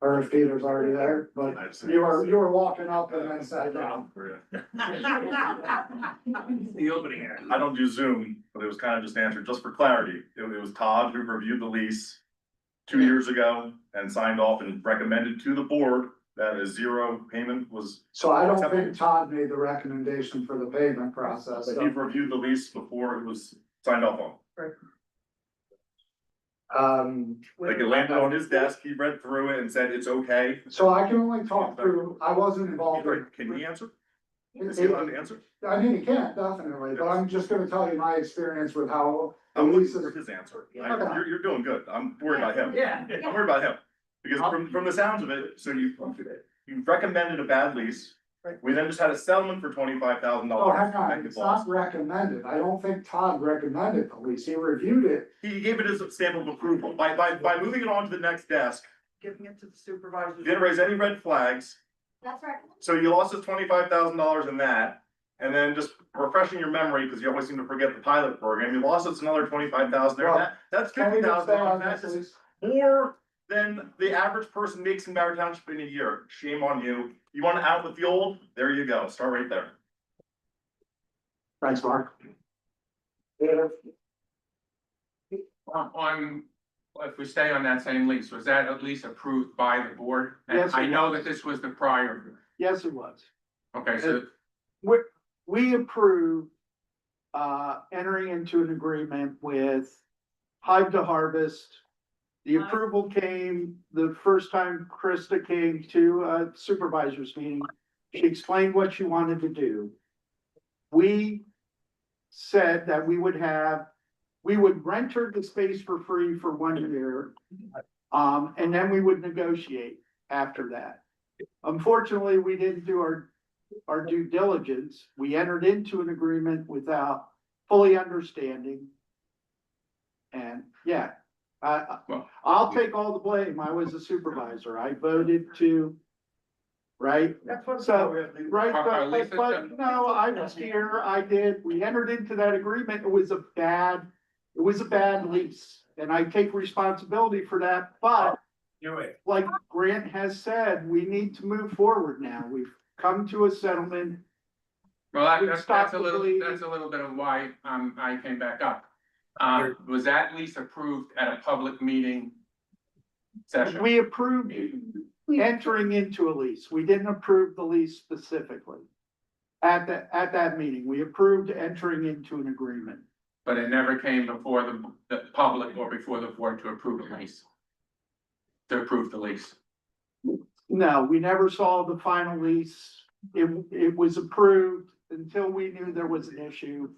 Or if Peter's already there, but you were walking up and then sat down. The opening act. I don't do Zoom, but it was kind of just answered, just for clarity. It was Todd who reviewed the lease 2 years ago and signed off and recommended to the board that a 0 payment was. So I don't think Todd made the recommendation for the payment process. But he reviewed the lease before it was signed off on. Like it landed on his desk, he read through it and said it's okay. So I can only talk through, I wasn't involved in. Can he answer? Is he allowed to answer? I mean, he can, definitely, but I'm just gonna tell you my experience with how. I'm the looking for leases. his answer. Okay. You're doing good. I'm worried about him. Yeah. I'm worried about him. Because from the sounds of it, so you recommended a bad lease. We then just had a settlement for $25,000. Oh, hang on, it's not recommended. I don't think Todd recommended the lease. He reviewed it. He gave it as a stamp of approval. By moving it on to the next desk, Giving it to the supervisors. you didn't raise any red flags. That's right. So you lost us $25,000 in that. And then just refreshing your memory, because you always seem to forget the pilot program, you lost us another 25,000 there. That's Can we just stay on $50,000. this, please? More than the average person makes in Barrett Township in a year. Shame on you. You want to out with the old? There you go. Start right there. Thanks, Mark. On, if we stay on that same lease, was that at least approved by the board? And Yes, it I know was. that this was the prior, Yes, it was. okay, so We approved, entering into an agreement with Hive to Harvest. The approval came the first time Krista came to a supervisors meeting. She explained what she wanted to do. We said that we would rent her the space for free for 1 year. And then we would negotiate after that. Unfortunately, we didn't do our due diligence. We entered into an agreement without fully understanding. And yeah, I'll take all the blame. I was a supervisor. I voted to, right? That's what. So, right, Our lease but no, I was here. I did. We entered into that agreement. It was a bad lease. And I take responsibility for that, but like Grant has said, we need to move forward now. We've come to a settlement. well, that's Stop a the little, bleeding. that's a little bit of why, I came back up. Was that lease approved at a public meeting session? We approved entering into a lease. We didn't approve the lease specifically. At that meeting, we approved entering into an agreement. But it never came before the public or before the board to approve the lease. To approve the lease. No, we never saw the final lease. It was approved until we knew there was an issue.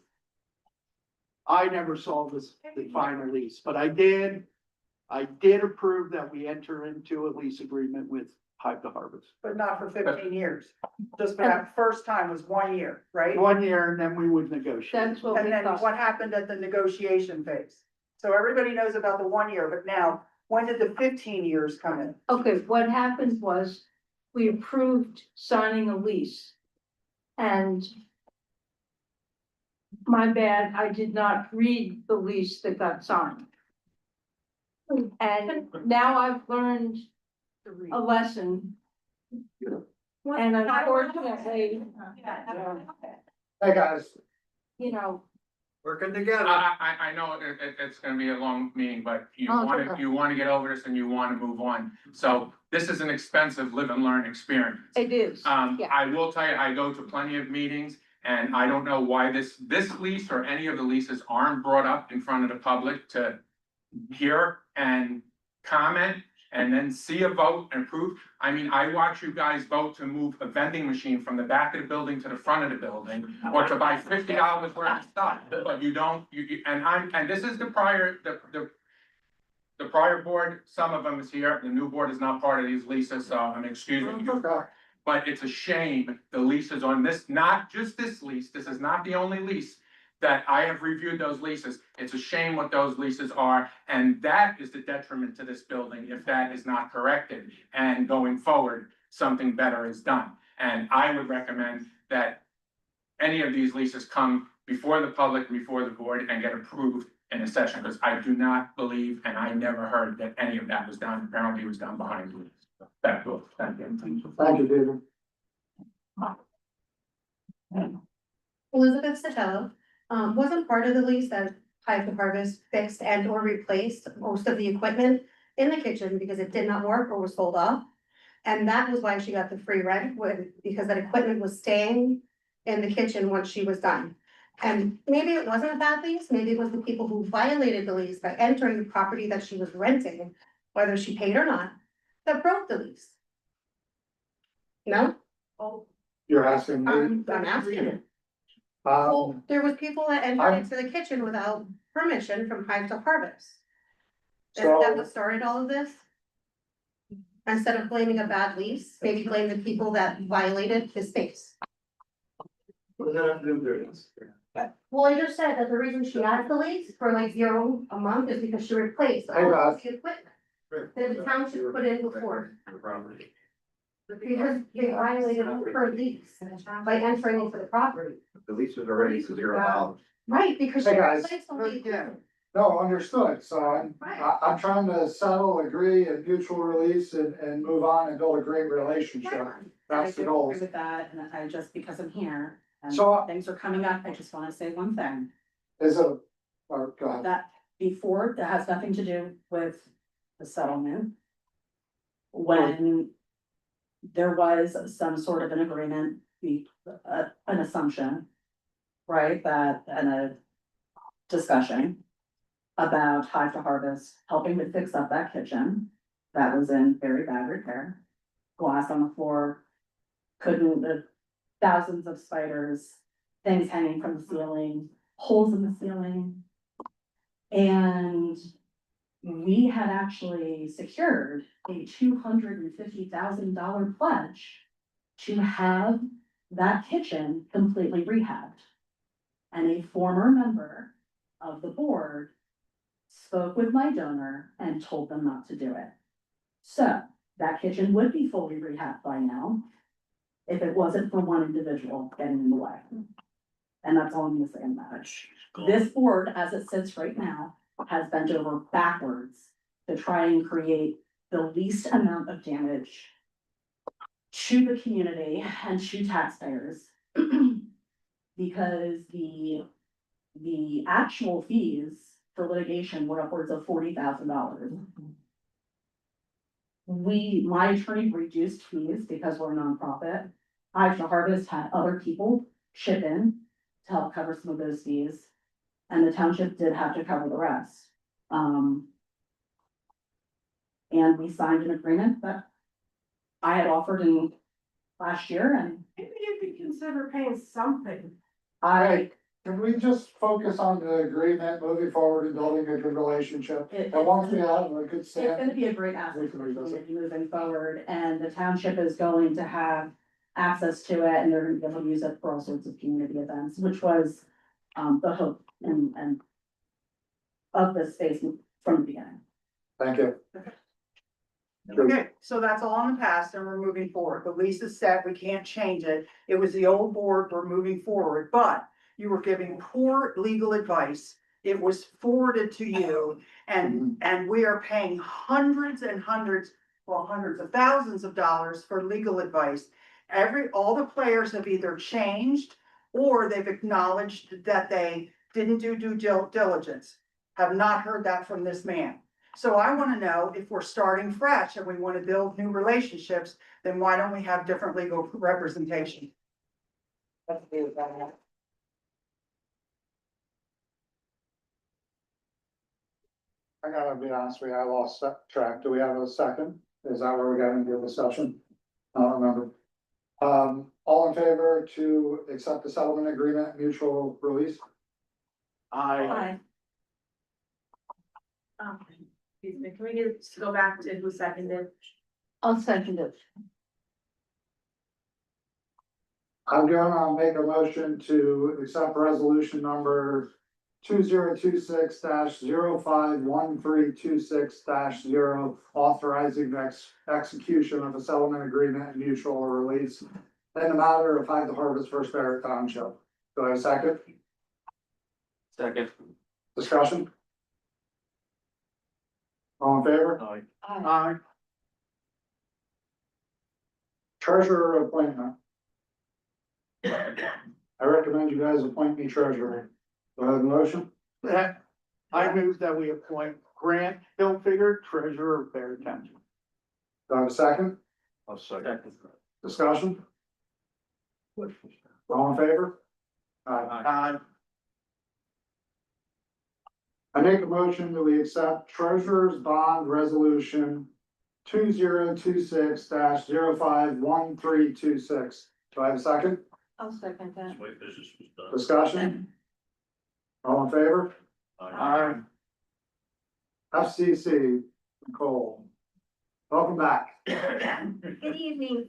I never saw the final lease, but I did approve that we enter into a lease agreement with Hive to Harvest. But not for 15 years. Just for that first time was 1 year, right? 1 year, and then we would negotiate. And then what happened at the negotiation phase? So everybody knows about the 1 year, but now, when did the 15 years come in? Okay, what happened was we approved signing a lease. And my bad, I did not read the lease that got signed. And now I've learned a lesson. And unfortunately, Hey, guys. you know, Working together. I know it's gonna be a long meeting, but you Oh, it's wanna, okay. you wanna get over this and you wanna move on. So this is an expensive live and learn experience. it is, yeah. I will tell you, I go to plenty of meetings and I don't know why this lease or any of the leases aren't brought up in front of the public to hear and comment and then see a vote and approve. I mean, I watch you guys vote to move a vending machine from the back of the building to the front of the building or to buy $50 worth of stuff, but you don't, and this is the prior board, some of them is here, the new board is not part of these leases, so I'm excusing you. But it's a shame, the leases on this, not just this lease, this is not the only lease that I have reviewed those leases. It's a shame what those leases are, and that is the detriment to this building if that is not corrected. And going forward, something better is done. And I would recommend that any of these leases come before the public, before the board, and get approved in a session, because I do not believe, and I never heard that any of that was done. Apparently it was done behind the scenes. Thank you. Thank you, David. Elizabeth Sotelo, wasn't part of the lease that Hive to Harvest fixed and or replaced most of the equipment in the kitchen because it did not work or was sold off. And that was why she got the free rent, because that equipment was staying in the kitchen once she was done. And maybe it wasn't a bad lease, maybe it was the people who violated the lease by entering the property that she was renting, whether she paid or not, that broke the lease. No? Oh, You're asking me? I'm asking it. Well, there was people that entered into the kitchen without permission from Hive to Harvest. Isn't that what started all of this? Instead of blaming a bad lease, maybe blame the people that violated the space. What does that have to do with this? Well, I just said that the reason she had the lease for like $0 a month is because she replaced all of the equipment that the township put in before. Because they violated her lease by entering into the property. The lease was already for $0. Right, because she Hey, guys. replaced all the equipment. No, understood, so I'm trying to settle, agree, and mutual release and move on and build a great relationship. That's the goal. With that, and I just, because I'm here, and So- things are coming up, I just wanna say one thing. Is it, or, go ahead. That before, that has nothing to do with the settlement. When there was some sort of an agreement, an assumption, right, that, and a discussion about Hive to Harvest helping to fix up that kitchen that was in very bad repair. Glass on the floor, thousands of spiders, things hanging from the ceiling, holes in the ceiling. And we had actually secured a $250,000 pledge to have that kitchen completely rehabbed. And a former member of the board spoke with my donor and told them not to do it. So that kitchen would be fully rehabbed by now if it wasn't for one individual getting in the way. And that's all I'm gonna say on that. This board, as it sits right now, has bent over backwards to try and create the least amount of damage to the community and to taxpayers. Because the actual fees for litigation were upwards of $40,000. My attorney reduced fees because we're a nonprofit. Hive to Harvest had other people chip in to help cover some of those fees. And the township did have to cover the rest. And we signed an agreement that I had offered in last year, and Maybe you could consider paying something. I, Can we just focus on the agreement moving forward and building a good relationship? It- And once we have a good it's gonna stand, be a great asset We for can the revisit. community moving forward, and the township is going to have access to it, and they're gonna be able to use it for all sorts of community events, which was the hope and of this space from the beginning. thank you. Okay, so that's all in the past and we're moving forward. The lease is set, we can't change it. It was the old board, we're moving forward, but you were giving poor legal advice. It was forwarded to you and we are paying hundreds and hundreds, well, hundreds of thousands of dollars for legal advice. All the players have either changed or they've acknowledged that they didn't do due diligence. Have not heard that from this man. So I wanna know if we're starting fresh and we wanna build new relationships, then why don't we have different legal representation? Let's do that. I gotta be honest with you, I lost track. Do we have a second? Is that where we got into the discussion? I don't remember. All in favor to accept the settlement agreement, mutual release? I, Excuse me, can we just go back to who seconded? I'll second it. I'll make a motion to accept resolution number 2026-051326-0, authorizing execution of a settlement agreement and mutual release in the matter of Hide the Harvest First Barrett Township. Do I have a second? Second. Discussion? All in favor? I, Treasurer appointment. I recommend you guys appoint me treasurer. Do I have a motion? I move that we appoint Grant Hilfiger, treasurer of Barrett Township. Do I have a second? I'll second. Discussion? All in favor? I, I make a motion that we accept treasurer's bond resolution 2026-051326. Do I have a second? I'll second that. Discussion? All in favor? I, FCC, Nicole. Welcome back. Good evening.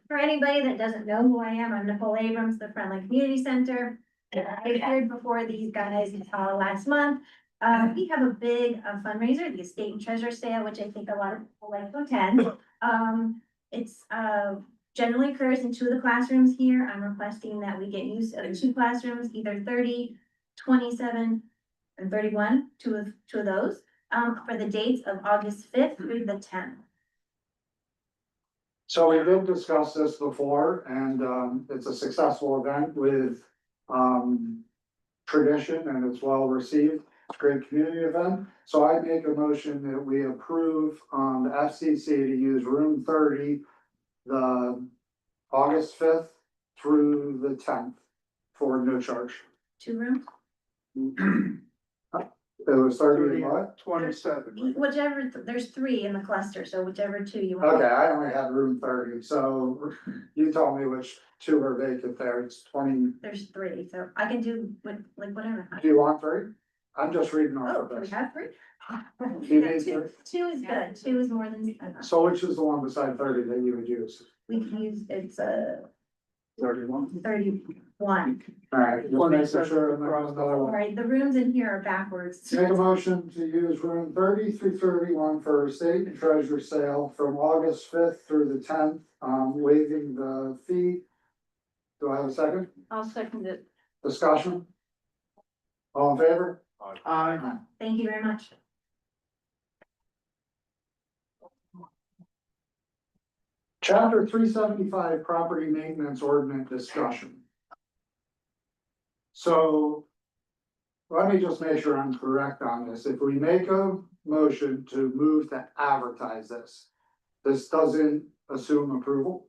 For anybody that doesn't know who I am, I'm Nicole Abrams, the Friendly Community Center. I appeared before these guys last month. We have a big fundraiser, the Estate and Treasure Sale, which I think a lot of people like to attend. It's generally occurs in 2 of the classrooms here. I'm requesting that we get use of 2 classrooms, either 30, 27, and 31, two of those, for the dates of August 5th through the 10th. So we did discuss this before and it's a successful event with tradition and it's well received. It's a great community event. So I make a motion that we approve the FCC to use room 30, the August 5th through the 10th for no charge. 2 rooms? It was 30 and what? 27. Whichever, there's 3 in the cluster, so whichever 2 you want. Okay, I only had room 30, so you told me which 2 are vacant there. It's 20. There's 3, so I can do whatever. Do you want 3? I'm just reading off Oh, of do we this. have 3? Do you need 3? 2 is good, 2 is more than enough. So which is the one beside 30 that you would use? We can use, it's 31. 31. Alright, just making sure. I'm not another All one. right, the rooms in here are backwards. Make a motion to use room 30 through 31 for estate and treasure sale from August 5th through the 10th, waiving the fee. Do I have a second? I'll second it. Discussion? All in favor? I, Thank you very much. Chapter 375, property maintenance ordinance discussion. So let me just make sure I'm correct on this. If we make a motion to move to advertise this, this doesn't assume approval.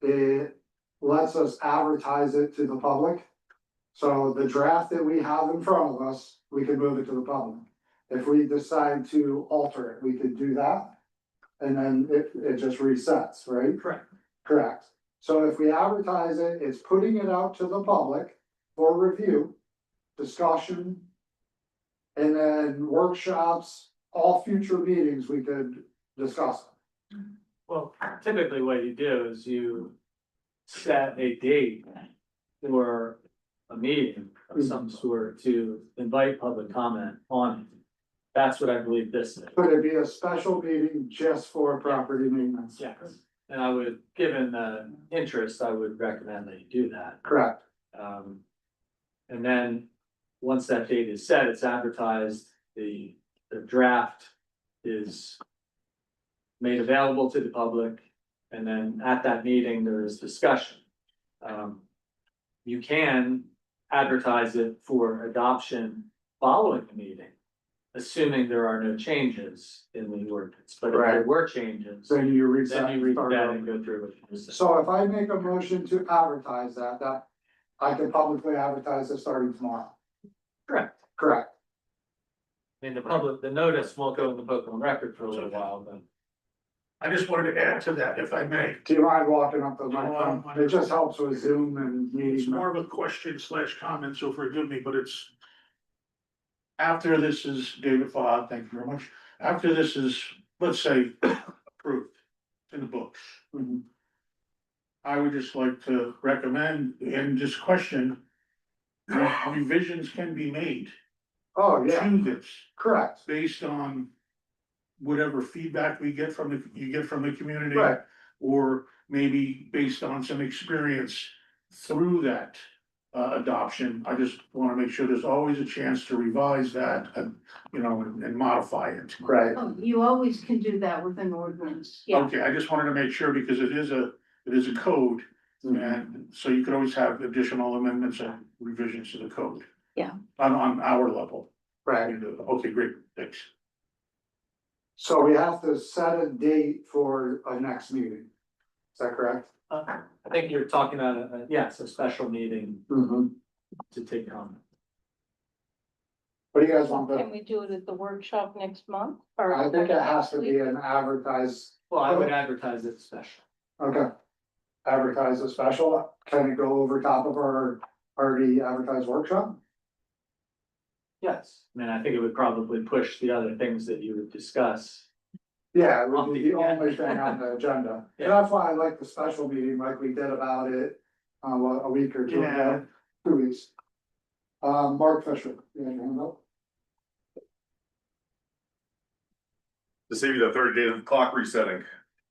It lets us advertise it to the public. So the draft that we have in front of us, we can move it to the public. If we decide to alter it, we could do that. And then it just resets, right? Correct. Correct. So if we advertise it, it's putting it out to the public for review, discussion. And then workshops, all future meetings, we could discuss it. Well, typically what you do is you set a date for a meeting of some sort to invite public comment on it. That's what I believe this is. Could it be a special meeting just for property maintenance? Yes, and I would, given the interest, I would recommend that you do that. Correct. And then, once that date is set, it's advertised, the draft is made available to the public, and then at that meeting, there is discussion. You can advertise it for adoption following the meeting, assuming there are no changes in the ordinance, but if there Right. were changes, Then you reset. then you read that and go through what you just said. So if I make a motion to advertise that I can publicly advertise it starting tomorrow. Correct. Correct. I mean, the notice won't go in the book on record for a little while, but. I just wanted to add to that, if I may. Do you mind walking up the No, microphone? It just helps with Zoom and It's meetings. more of a question / comment, so forgive me, but it's. After this is, David Fogg, thank you very much. After this is, let's say, approved in the books. Mhm. I would just like to recommend and just question. Revisions can be made Oh, yeah, to this correct. based on. Whatever feedback you get from the community. Right. Or maybe based on some experience through that adoption. I just wanna make sure there's always a chance to revise that and, and modify it. Right. Oh, you always can do that with an ordinance. Okay, I just wanted to make sure because it is a code. And so you could always have additional amendments and revisions to the code. Yeah. On our level. Right. Okay, great, thanks. So we have to set a date for a next meeting. Is that correct? I think you're talking about, yes, a special meeting Mm-hmm. to take comment. What do you guys want Can to, we do it at the workshop next month? I think it has to be an advertised, Well, I would advertise it special. okay. Advertise a special, can it go over top of our already advertised workshop? Yes, I mean, I think it would probably push the other things that you would discuss. Yeah, it would be the only thing on the agenda. Yeah. And that's why I like the special meeting like we did about it, what, a week or two ago, 2 weeks. Mark Fisher, you have your hand up? To save you that 30 days of clock resetting.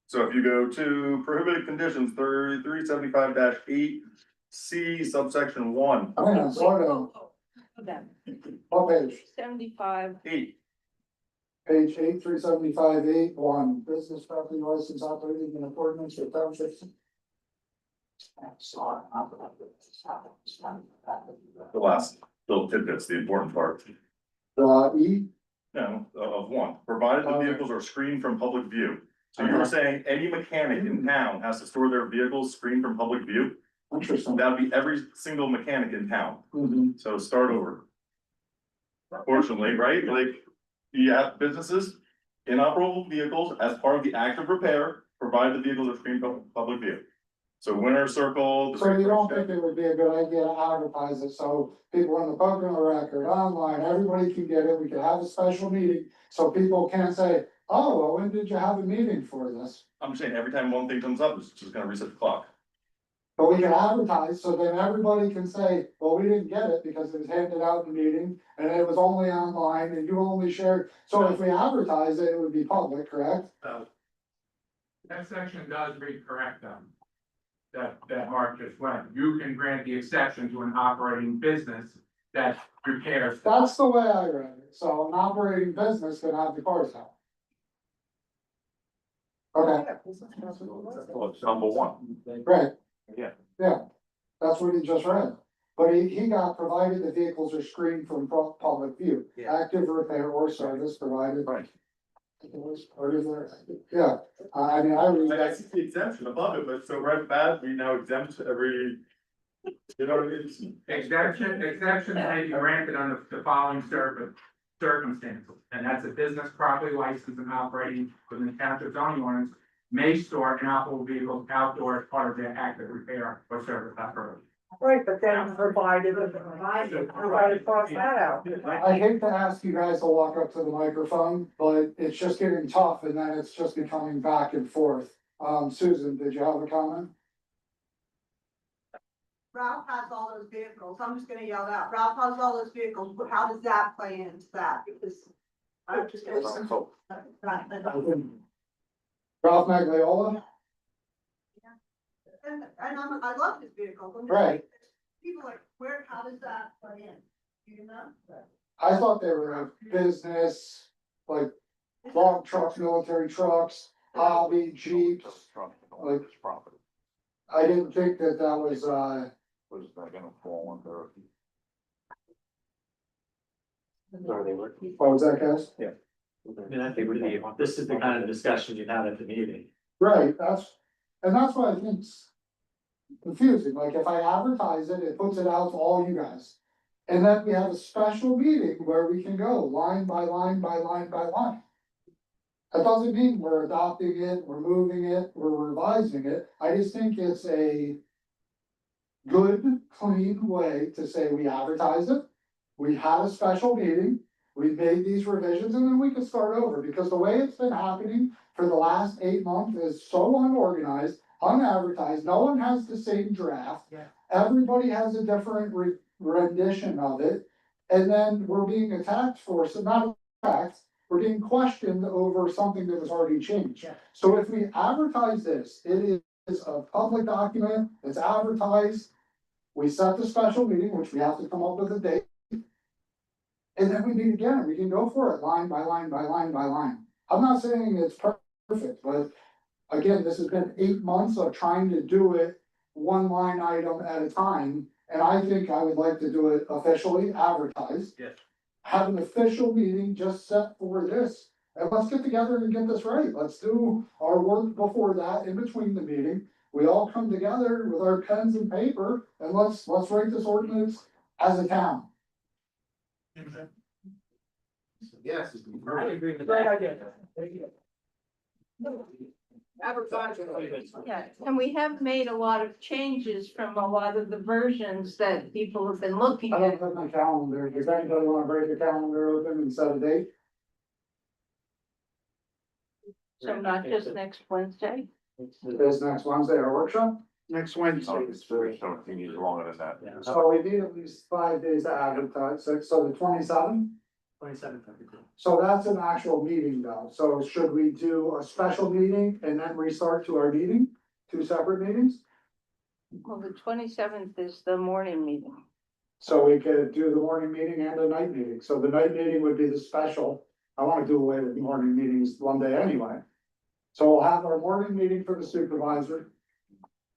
So if you go to prohibited conditions 3375-8C subsection 1, Oh, yeah, slow down. What page? 75. 8. Page 83758-1, business property license operating in accordance with townships. The last little tidbit's the important part. E, No, of 1, provided the vehicles are screened from public view. So you're saying any mechanic in town has to store their vehicles screened from public view? interesting. That would be every single mechanic in town. Mhm. So start over. Fortunately, right, like, you have businesses, inoperable vehicles as part of the active repair, provided the vehicles are screened from public view. So Winter Circle. So you don't think it would be a good idea to advertise it, so people in the book and the record, online, everybody can get it, we can have a special meeting. So people can't say, oh, well, when did you have a meeting for this? I'm saying every time one thing comes up, it's just gonna reset the clock. But we can advertise, so then everybody can say, well, we didn't get it because it was handed out in the meeting, and it was only online, and you only shared. So if we advertise it, it would be public, correct? That section does read correct though. That Mark just went, you can grant the exception to an operating business that repairs. That's the way I read it, so an operating business can have the cars out. Okay, Well, it's number 1. right. Yeah. Yeah, that's what he just read. But he got provided the vehicles are screened from public view, Yeah. active repair or service provided. Right. Or is there, yeah, I mean, I read I that. see the exemption above it, but so right bad, we now exempt every. You know, it's. Exemptions may be granted under the following circumstances, and that's a business properly licensed and operating within the township zoning ordinance may store inoperable vehicles outdoors as part of their active repair or service operation. Right, but then provided cross that out. I hate to ask you guys to walk up to the microphone, but it's just getting tough and then it's just becoming back and forth. Susan, did you have a comment? Ralph has all those vehicles, I'm just gonna yell out, Ralph has all those vehicles, but how does that play into that? Because I'm just gonna. Ralph Magliola? And I love his vehicles. I'm just Right. like, people like, how does that play in? Do you know? I thought they were like business, like long trucks, military trucks, hobby, Jeeps. Like, I didn't think that was, Was that gonna fall under? what was that, guys? I mean, I think this is the kind of discussion you'd have at the meeting. Right, that's why I think it's confusing, like if I advertise it, it puts it out to all you guys. And then we have a special meeting where we can go line by line by line by line. That doesn't mean we're adopting it, we're moving it, we're revising it, I just think it's a good, clean way to say we advertise it, we had a special meeting, we made these revisions, and then we can start over, because the way it's been happening for the last 8 months is so unorganized, unadvertised, no one has the same draft. Yeah. Everybody has a different rendition of it, and then we're being attacked for, so not attacked, we're being questioned over something that was already changed. Yeah. So if we advertise this, it is a public document, it's advertised, we set the special meeting, which we have to come up with a date. And then we meet again, we can go for it line by line by line by line. I'm not saying it's perfect, but again, this has been 8 months of trying to do it one line item at a time. And I think I would like to do it officially, advertised. Yes. Have an official meeting just set for this, and let's get together and get this right. Let's do our work before that, in between the meeting. We all come together with our pens and paper, and let's write this ordinance as a town. Yes. I agree with Great that. idea. Yeah, and we have made a lot of changes from a lot of the versions that people have been looking I don't at. have my calendar. Does anybody wanna break the calendar open and set a date? So not just next Wednesday. This next Wednesday, our workshop? Next Wednesday. So you need longer than that. Yeah. So we need at least 5 days to advertise, so the 27th? 27th, I think. So that's an actual meeting though, so should we do a special meeting and then restart to our meeting, 2 separate meetings? Well, the 27th is the morning meeting. So we could do the morning meeting and the night meeting, so the night meeting would be the special, I wanna do away with morning meetings one day anyway. So we'll have our morning meeting for the supervisor,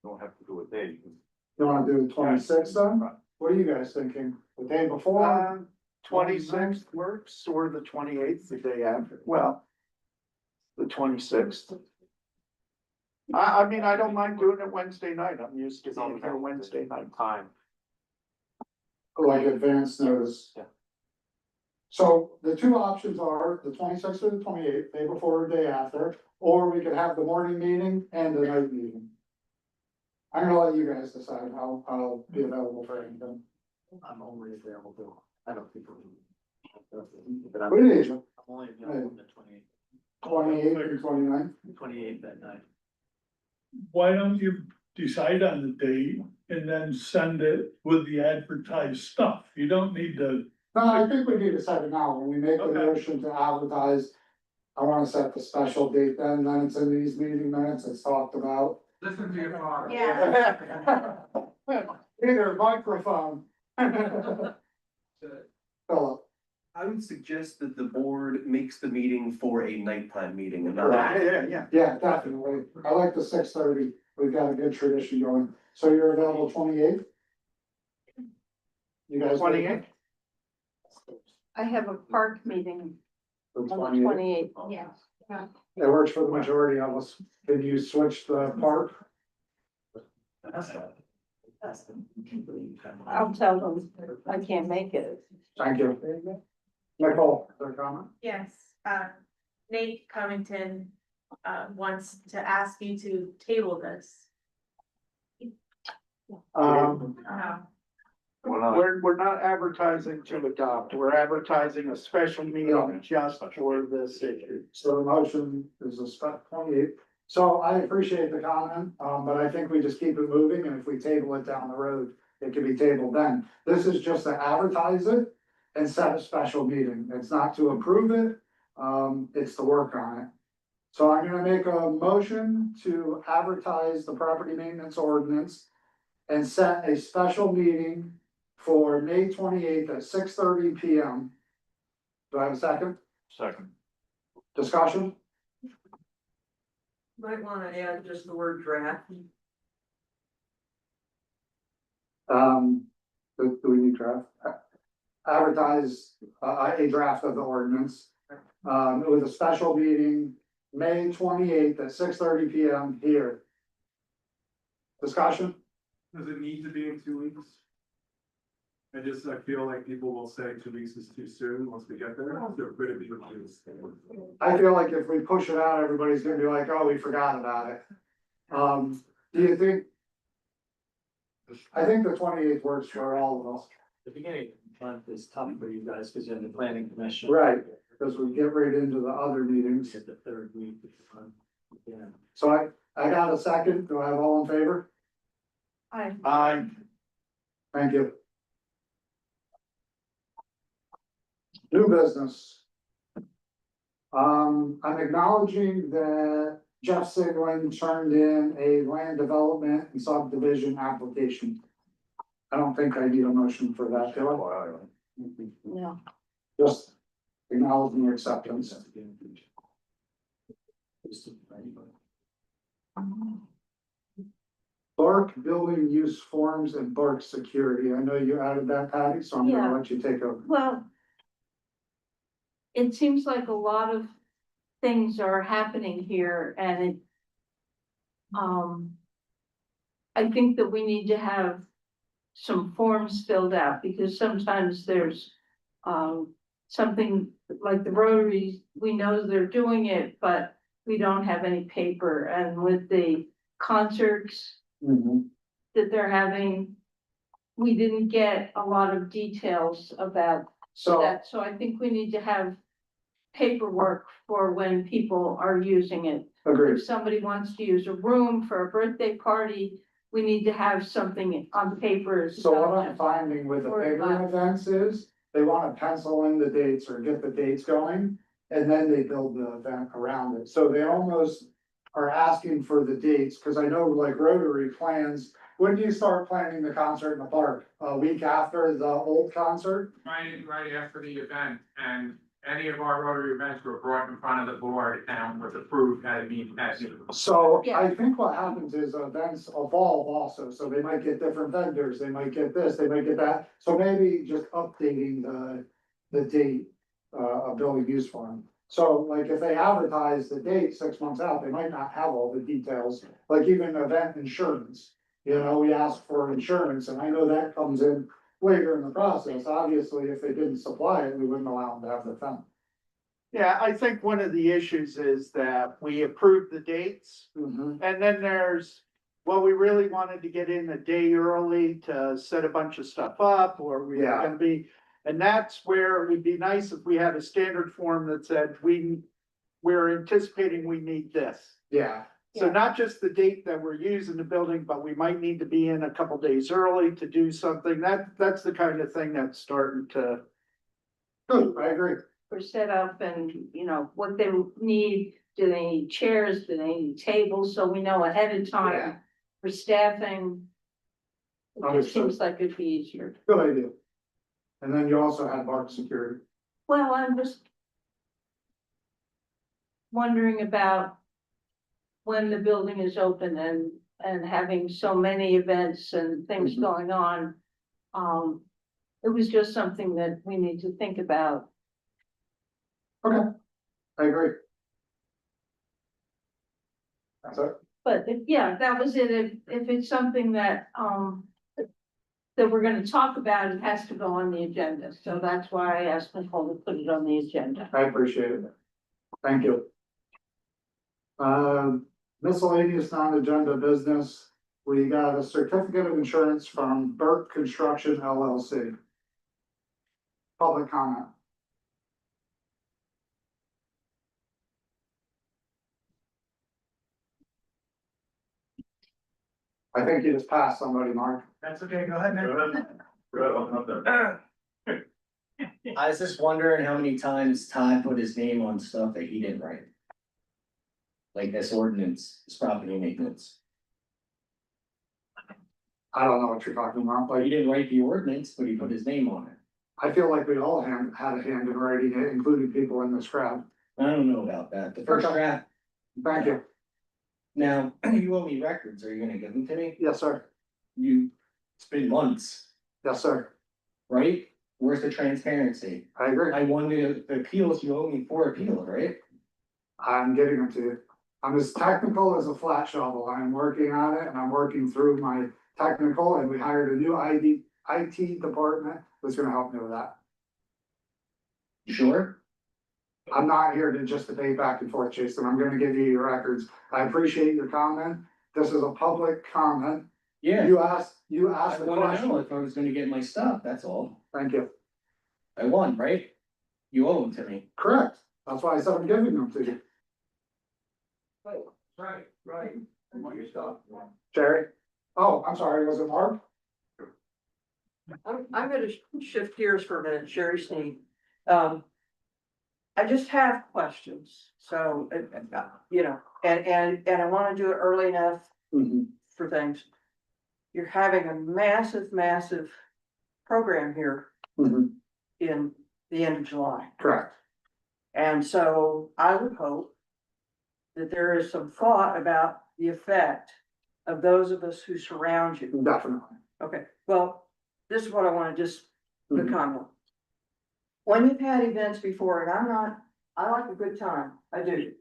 Don't have to do a date. you wanna do the 26th then? What are you guys thinking, the day before? 26th works, or the 28th, the day after, well. The 26th. I mean, I don't mind doing it Wednesday night, I'm used to being here Wednesday night. Time. Like advance notice. Yeah. So the 2 options are the 26th or the 28th, day before or day after, or we could have the morning meeting and the night meeting. I'm gonna let you guys decide how I'll be available for anything. I'm only available to, I don't think. What do you need? I'm only available on the 28th or 29th? 28th that night. Why don't you decide on the date and then send it with the advertised stuff? You don't need to. No, I think we need to set it now, when we make the Okay. motion to advertise. I wanna set the special date then it's in these meeting minutes, it's talked about. Listen to your father. Yeah. Either microphone. Philip. I would suggest that the board makes the meeting for a night plan meeting and not. Yeah. Yeah, definitely. I like the 6:30. We've got a good tradition going. So you're available 28th? You guys? 28th? I have a park meeting The on the 28th? 28th. Yeah. It works for the majority of us. Can you switch the park? I'll tell them I can't make it. Thank you. Nicole, their comment? Yes, Nate Covington, wants to ask you to table this. We're not advertising to adopt, we're advertising a special meeting just for this issue. So the motion is a step 28. So I appreciate the comment, but I think we just keep it moving, and if we table it down the road, it can be tabled then. This is just to advertise it and set a special meeting. It's not to approve it, it's to work on it. So I'm gonna make a motion to advertise the property maintenance ordinance and set a special meeting for May 28th at 6:30 PM. Do I have a second? Second. Discussion? Might wanna add just the word draft. Do we need draft? Advertise, a draft of the ordinance, with a special meeting, May 28th at 6:30 PM here. Discussion? Does it need to be in 2 weeks? I feel like people will say 2 weeks is too soon once we get there, so could it be reduced? I feel like if we push it out, everybody's gonna be like, oh, we forgot about it. Do you think? I think the 28th works for all of us. The beginning of the month is tough for you guys because you're in the planning commission. Right, because we get right into the other meetings. It's the third week of the month. Yeah. So I got a second. Do I have all in favor? Aye. Thank you. New business. I'm acknowledging that Jeff Sigling turned in a land development and subdivision application. I don't think I need a motion for that, do I? No. Just acknowledging your acceptance. Bark building use forms and Bark security. I know you added that, Patty, so I'm Yeah. gonna let you take over. Well, it seems like a lot of things are happening here and it, I think that we need to have some forms filled out because sometimes there's, something like the Rotary, we know they're doing it, but we don't have any paper. And with the concerts that they're having, we didn't get a lot of details about that. So I think we need to have paperwork for when people are using it. Agreed. If somebody wants to use a room for a birthday party, we need to have something on paper. So what I'm finding with the bigger events is, they wanna pencil in the dates or get the dates going, and then they build the event around it. So they almost are asking for the dates, cause I know like Rotary plans, when do you start planning the concert in the park? A week after the old concert? Right after the event, and any of our Rotary events were brought in front of the board and was approved at a meeting. So I think what happens is events evolve also, so they might get different vendors, they might get this, they might get that. So maybe just updating the date, of building use form. So like if they advertise the date 6 months out, they might not have all the details, like even event insurance. You know, we ask for insurance and I know that comes in later in the process. Obviously, if they didn't supply it, we wouldn't allow them to have the event. Yeah, I think one of the issues is that we approved the dates. And then there's, well, we really wanted to get in a day early to set a bunch of stuff up, or we were gonna be. And that's where it would be nice if we had a standard form that said, we're anticipating we need this. Yeah. So not just the date that we're using the building, but we might need to be in a couple days early to do something. That's the kind of thing that's starting to. Good, I agree. For setup and, you know, what they need, do they need chairs, do they need tables, so we know ahead of time for staffing. It just Understood. seems like it'd be easier. Good idea. And then you also had Bark security. Well, I'm just wondering about when the building is open and having so many events and things going on. It was just something that we need to think about. Okay, I agree. That's it. But yeah, that was it. If it's something that, that we're gonna talk about, it has to go on the agenda. So that's why I asked Nicole to put it on the agenda. I appreciate it. Thank you. Miscellaneous non-agenda business. We got a certificate of insurance from Burke Construction LLC. Public comment. I think you just passed somebody, Mark. That's okay, go ahead, man. Good, open up there. I was just wondering how many times Todd put his name on stuff that he didn't write. Like this ordinance, this property maintenance. I don't know what you're talking about, Well, but he didn't write the ordinance, but he put his name on it. I feel like we all had a hand in writing it, including people in this crowd. I don't know about that. The first Okay. draft, Thank you. now, you owe me records. Are you gonna give them to me? Yes, sir. It's been months, Yes, sir. right? Where's the transparency? I agree. I won the appeals, you owe me 4 appeals, right? I'm getting them to you. I'm as technical as a flat shovel. I'm working on it and I'm working through my technical, and we hired a new IT department that's gonna help me with that. Sure. I'm not here to just debate back and forth, Jason. I'm gonna give you your records. I appreciate your comment. This is a public comment. Yeah. You asked I the wanna know question. if I was gonna get my stuff, that's all. Thank you. I won, right? You owe them to me. Correct. That's why I said I'm giving them to you. Right. I want your stuff. Jerry? Oh, I'm sorry, was it Mark? I'm gonna shift gears for a minute, Sherry Sneed. I just have questions, so, you know, and I wanna do it early enough for things. You're having a massive program here in the end of July. Correct. And so I would hope that there is some thought about the effect of those of us who surround you. Definitely. Okay, well, this is what I wanna just, the comment. When you've had events before, and I like a good time, I do.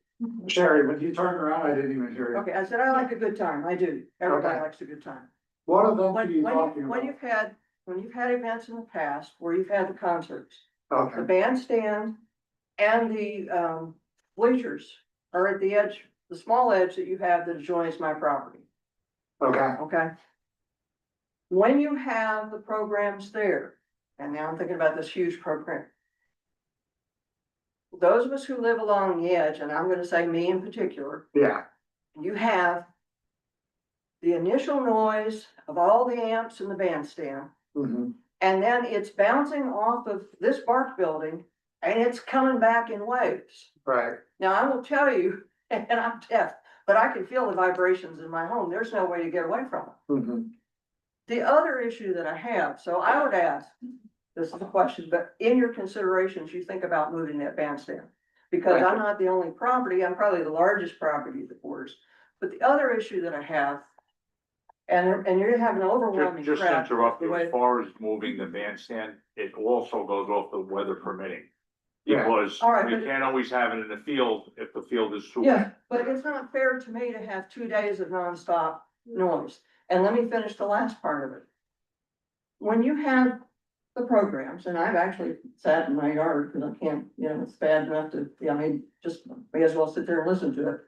Sherry, when you turned around, I didn't even hear you. Okay, I said I like a good time, I do, everybody Okay. likes a good time. What event are When, you when talking you, about? when you've had events in the past where you've had the concerts, the Okay, bandstand and the bleachers are at the edge, the small edge that you have that adjoins my property, okay, okay? When you have the programs there, and now I'm thinking about this huge program. Those of us who live along the edge, and I'm gonna say me in particular, yeah, you have the initial noise of all the amps in the bandstand. mhm, And then it's bouncing off of this bark building and it's coming back in waves. right, Now, I will tell you, and I'm deaf, but I can feel the vibrations in my home. There's no way to get away from it. mhm, The other issue that I have, so I would ask, this is a question, but in your considerations, you think about moving that bandstand. Because I'm not the only property, I'm probably the largest property that borders. But the other issue that I have, and you're gonna have an overwhelming Just to crowd. interrupt the you, way- as far as moving the bandstand, it also goes off the weather permitting. Yeah. Because All right, we but- can't always have it in the field if the field is too. Yeah, but it's not fair to me to have 2 days of nonstop noise. And let me finish the last part of it. When you have the programs, and I've actually sat in my yard because I can't, you know, it's bad enough to, I mean, just may as well sit there and listen to it.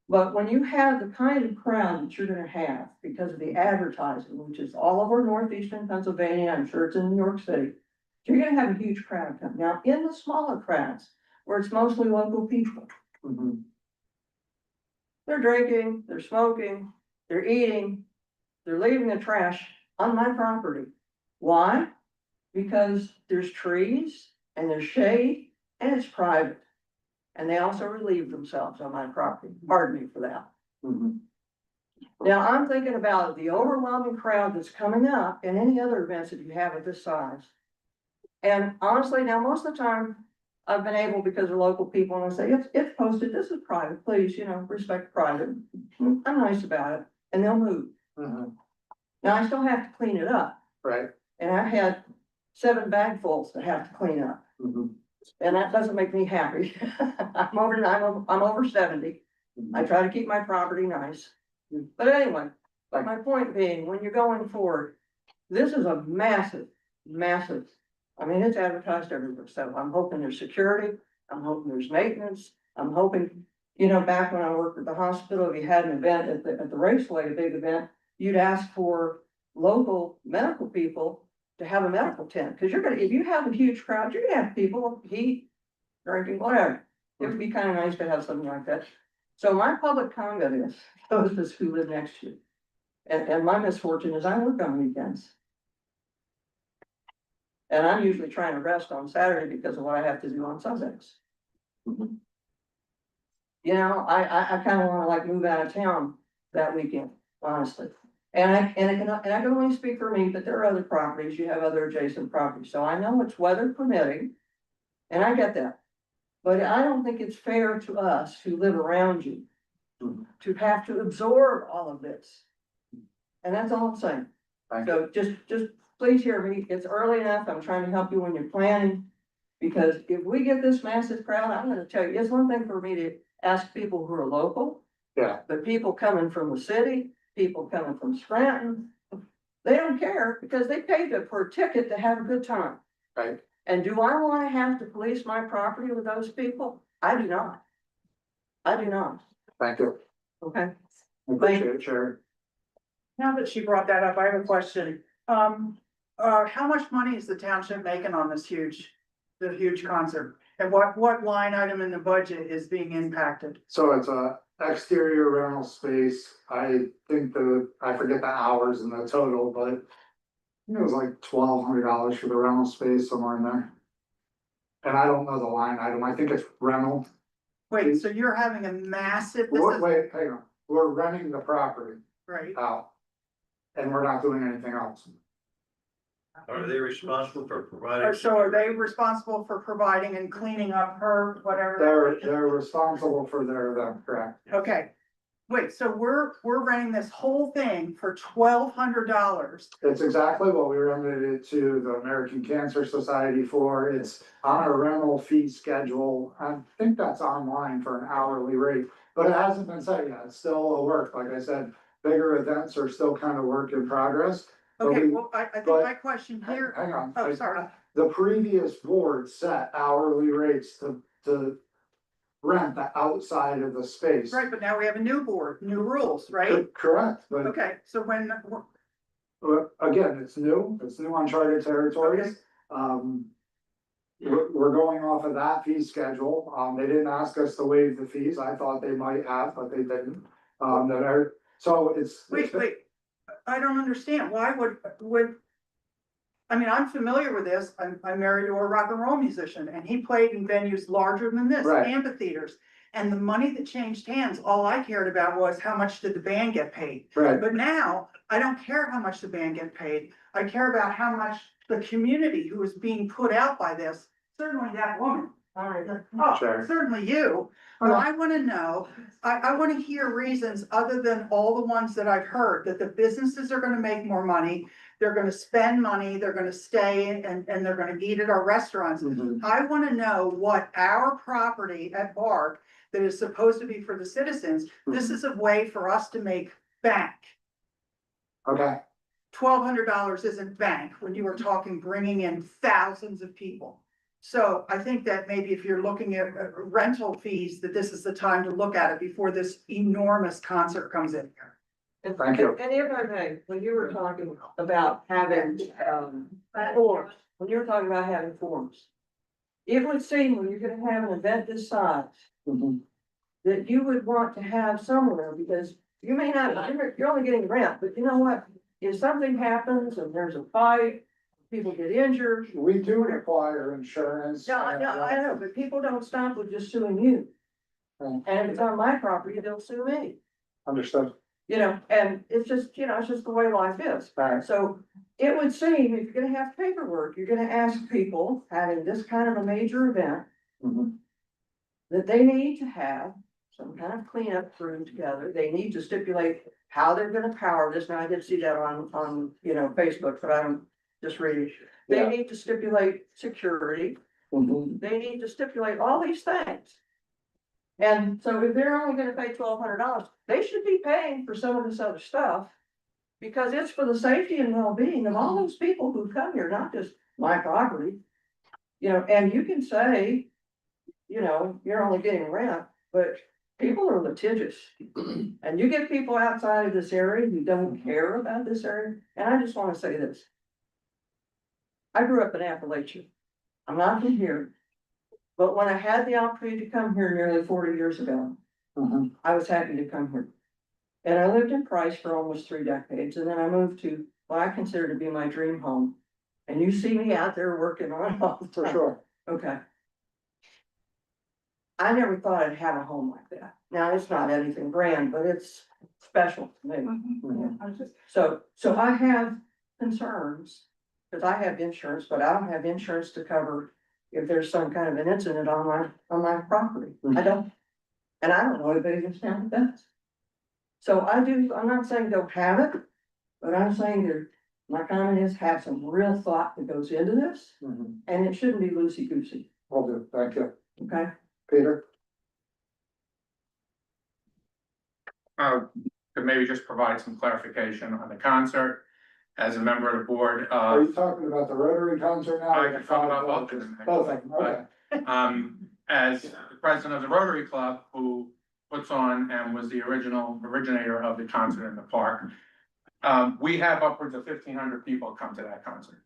But when you have the kind of crowd that you're gonna have because of the advertising, which is all over northeastern Pennsylvania, I'm sure it's in New York City. You're gonna have a huge crowd come. Now, in the smaller crowds, where it's mostly local people, mhm, they're drinking, they're smoking, they're eating, they're leaving the trash on my property. Why? Because there's trees and there's shade and it's private. And they also relieve themselves on my property. Pardon me for that. mhm. Now, I'm thinking about the overwhelming crowd that's coming up and any other events that you have of this size. And honestly, now, most of the time, I've been able, because of local people, and I say, it's posted, this is private, please, you know, respect private. I'm nice about it, and they'll move. Mhm. Now, I still have to clean it up, Right, and I had 7 bagfuls to have to clean up, mhm, and that doesn't make me happy. I'm over 70, I try to keep my property nice. But anyway, but my point being, when you're going forward, this is a massive, massive, I mean, it's advertised everywhere, so I'm hoping there's security, I'm hoping there's maintenance, I'm hoping, you know, back when I worked at the hospital, if you had an event at the raceway, a big event, you'd ask for local medical people to have a medical tent, because you're gonna, if you have a huge crowd, you're gonna have people, heat, drinking, whatever. It would be kind of nice to have something like that. So my public comment is, those who live next to you. And my misfortune is I work on weekends. And I'm usually trying to rest on Saturday because of what I have to do on Sundays. You know, I kind of want to like move out of town that weekend, honestly. And I can only speak for me, but there are other properties, you have other adjacent properties, so I know it's weather permitting. And I get that. But I don't think it's fair to us who live around you to have to absorb all of this. And that's all I'm saying. So just please hear me. It's early enough. I'm trying to help you when you're planning. Because if we get this massive crowd, I'm gonna tell you, it's one thing for me to ask people who are local. Yeah. But people coming from the city, people coming from Scranton, they don't care because they paid for a ticket to have a good time. Right. And do I wanna have to police my property with those people? I do not. I do not. Thank you. Okay. I appreciate it, Sharon. Now that she brought that up, I have a question. How much money is the township making on this the huge concert? And what line item in the budget is being impacted? So it's a exterior rental space. I think I forget the hours and the total, but I think it was like $1,200 for the rental space, somewhere in there. And I don't know the line item. I think it's rental. Wait, so you're having a massive, Wait, hang on. We're renting the property right? out. And we're not doing anything else. Are they responsible for providing? So are they responsible for providing and cleaning up her, whatever? They're responsible for their event, correct? Okay, wait, so we're renting this whole thing for $1,200. It's exactly what we rented it to the American Cancer Society for. It's on a rental fee schedule. I think that's online for an hourly rate, but it hasn't been set yet. It's still a work. Like I said, bigger events are still kind of work in progress. Okay, well, I think my question here. Hang on. Oh, sorry. The previous board set hourly rates to rent the outside of the space. Right, but now we have a new board, new rules, right? Correct, but Okay, so when, again, it's new uncharted territories. We're going off of that fee schedule. They didn't ask us to waive the fees. I thought they might have, but they didn't. So it's. wait, I don't understand. Why would, I mean, I'm familiar with this. I'm married to a rock and roll musician and he played in venues larger than this, Right. amphitheaters. And the money that changed hands, all I cared about was how much did the band get paid? Right. But now I don't care how much the band get paid. I care about how much the community who is being put out by this, certainly that woman. All right, Sure. certainly you, but I wanna know, I wanna hear reasons other than all the ones that I've heard, that the businesses are gonna make more money. They're gonna spend money, they're gonna stay and they're gonna eat at our restaurants. I wanna know what our property at Bark that is supposed to be for the citizens, this is a way for us to make bank. Okay. $1,200 isn't bank when you are talking bringing in thousands of people. So I think that maybe if you're looking at rental fees, that this is the time to look at it before this enormous concert comes in here. Thank you. And if I may, when you were talking about having, forms, when you were talking about having forms. It would seem when you're gonna have an event this size, that you would want to have somewhere, because you may not, you're only getting rent, but you know what? If something happens and there's a fight, people get injured. We do require insurance. No, I know, but people don't stop with just suing you. Right. And if it's on my property, they'll sue me, Understood. you know, and it's just, you know, it's just the way life is. Right. So it would seem if you're gonna have paperwork, you're gonna ask people having this kind of a major event. That they need to have some kind of cleanup crew together. They need to stipulate how they're gonna power this. Now, I did see that on, you know, Facebook, but I don't just read it. They Yeah. need to stipulate security. They need to stipulate all these things. And so if they're only gonna pay $1,200, they should be paying for some of this other stuff. Because it's for the safety and well-being of all those people who come here, not just my property. You know, and you can say, you know, you're only getting rent, but people are litigious. And you get people outside of this area who don't care about this area, and I just wanna say this. I grew up in Appalachia. I'm not from here. But when I had the opportunity to come here nearly 40 years ago, I was happy to come here. And I lived in Price for almost 3 decades, and then I moved to what I consider to be my dream home. And you see me out there working on it all the time. For sure. Okay. I never thought I'd have a home like that. Now, it's not anything grand, but it's special to me. So I have concerns, because I have insurance, but I don't have insurance to cover if there's some kind of an incident on my property. I don't. And I don't know anybody in town that does. So I'm not saying don't have it, but I'm saying that my comment is have some real thought that goes into this, and it shouldn't be loosey-goosey, Will do, thank you. okay? Peter? To maybe just provide some clarification on the concert. As a member of the board, Are you talking about the Rotary concert now? I can talk about both of them. Both of them, okay. As the president of the Rotary Club, who puts on and was the originator of the concert in the park. We have upwards of 1,500 people come to that concert.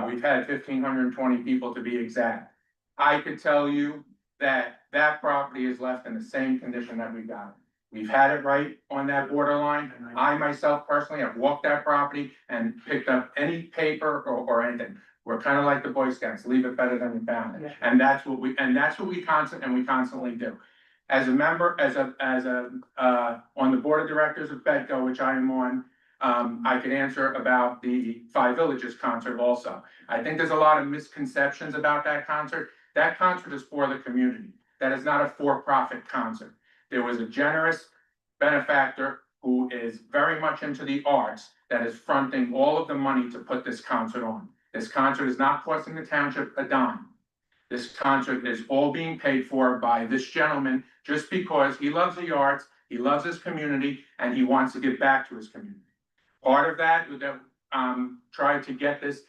We've had 1,520 people to be exact. I could tell you that that property is left in the same condition that we got it. We've had it right on that borderline. I myself personally have walked that property and picked up any paper or anything. We're kind of like the Boy Scouts, leave it better than you found it. And that's what we constantly do. As a member, on the board of directors of Bedco, which I am on, I can answer about the Five Villages concert also. I think there's a lot of misconceptions about that concert. That concert is for the community. That is not a for-profit concert. There was a generous benefactor who is very much into the arts that is fronting all of the money to put this concert on. This concert is not costing the township a dime. This concert is all being paid for by this gentleman just because he loves the arts, he loves his community, and he wants to give back to his community. Part of that, tried to get this,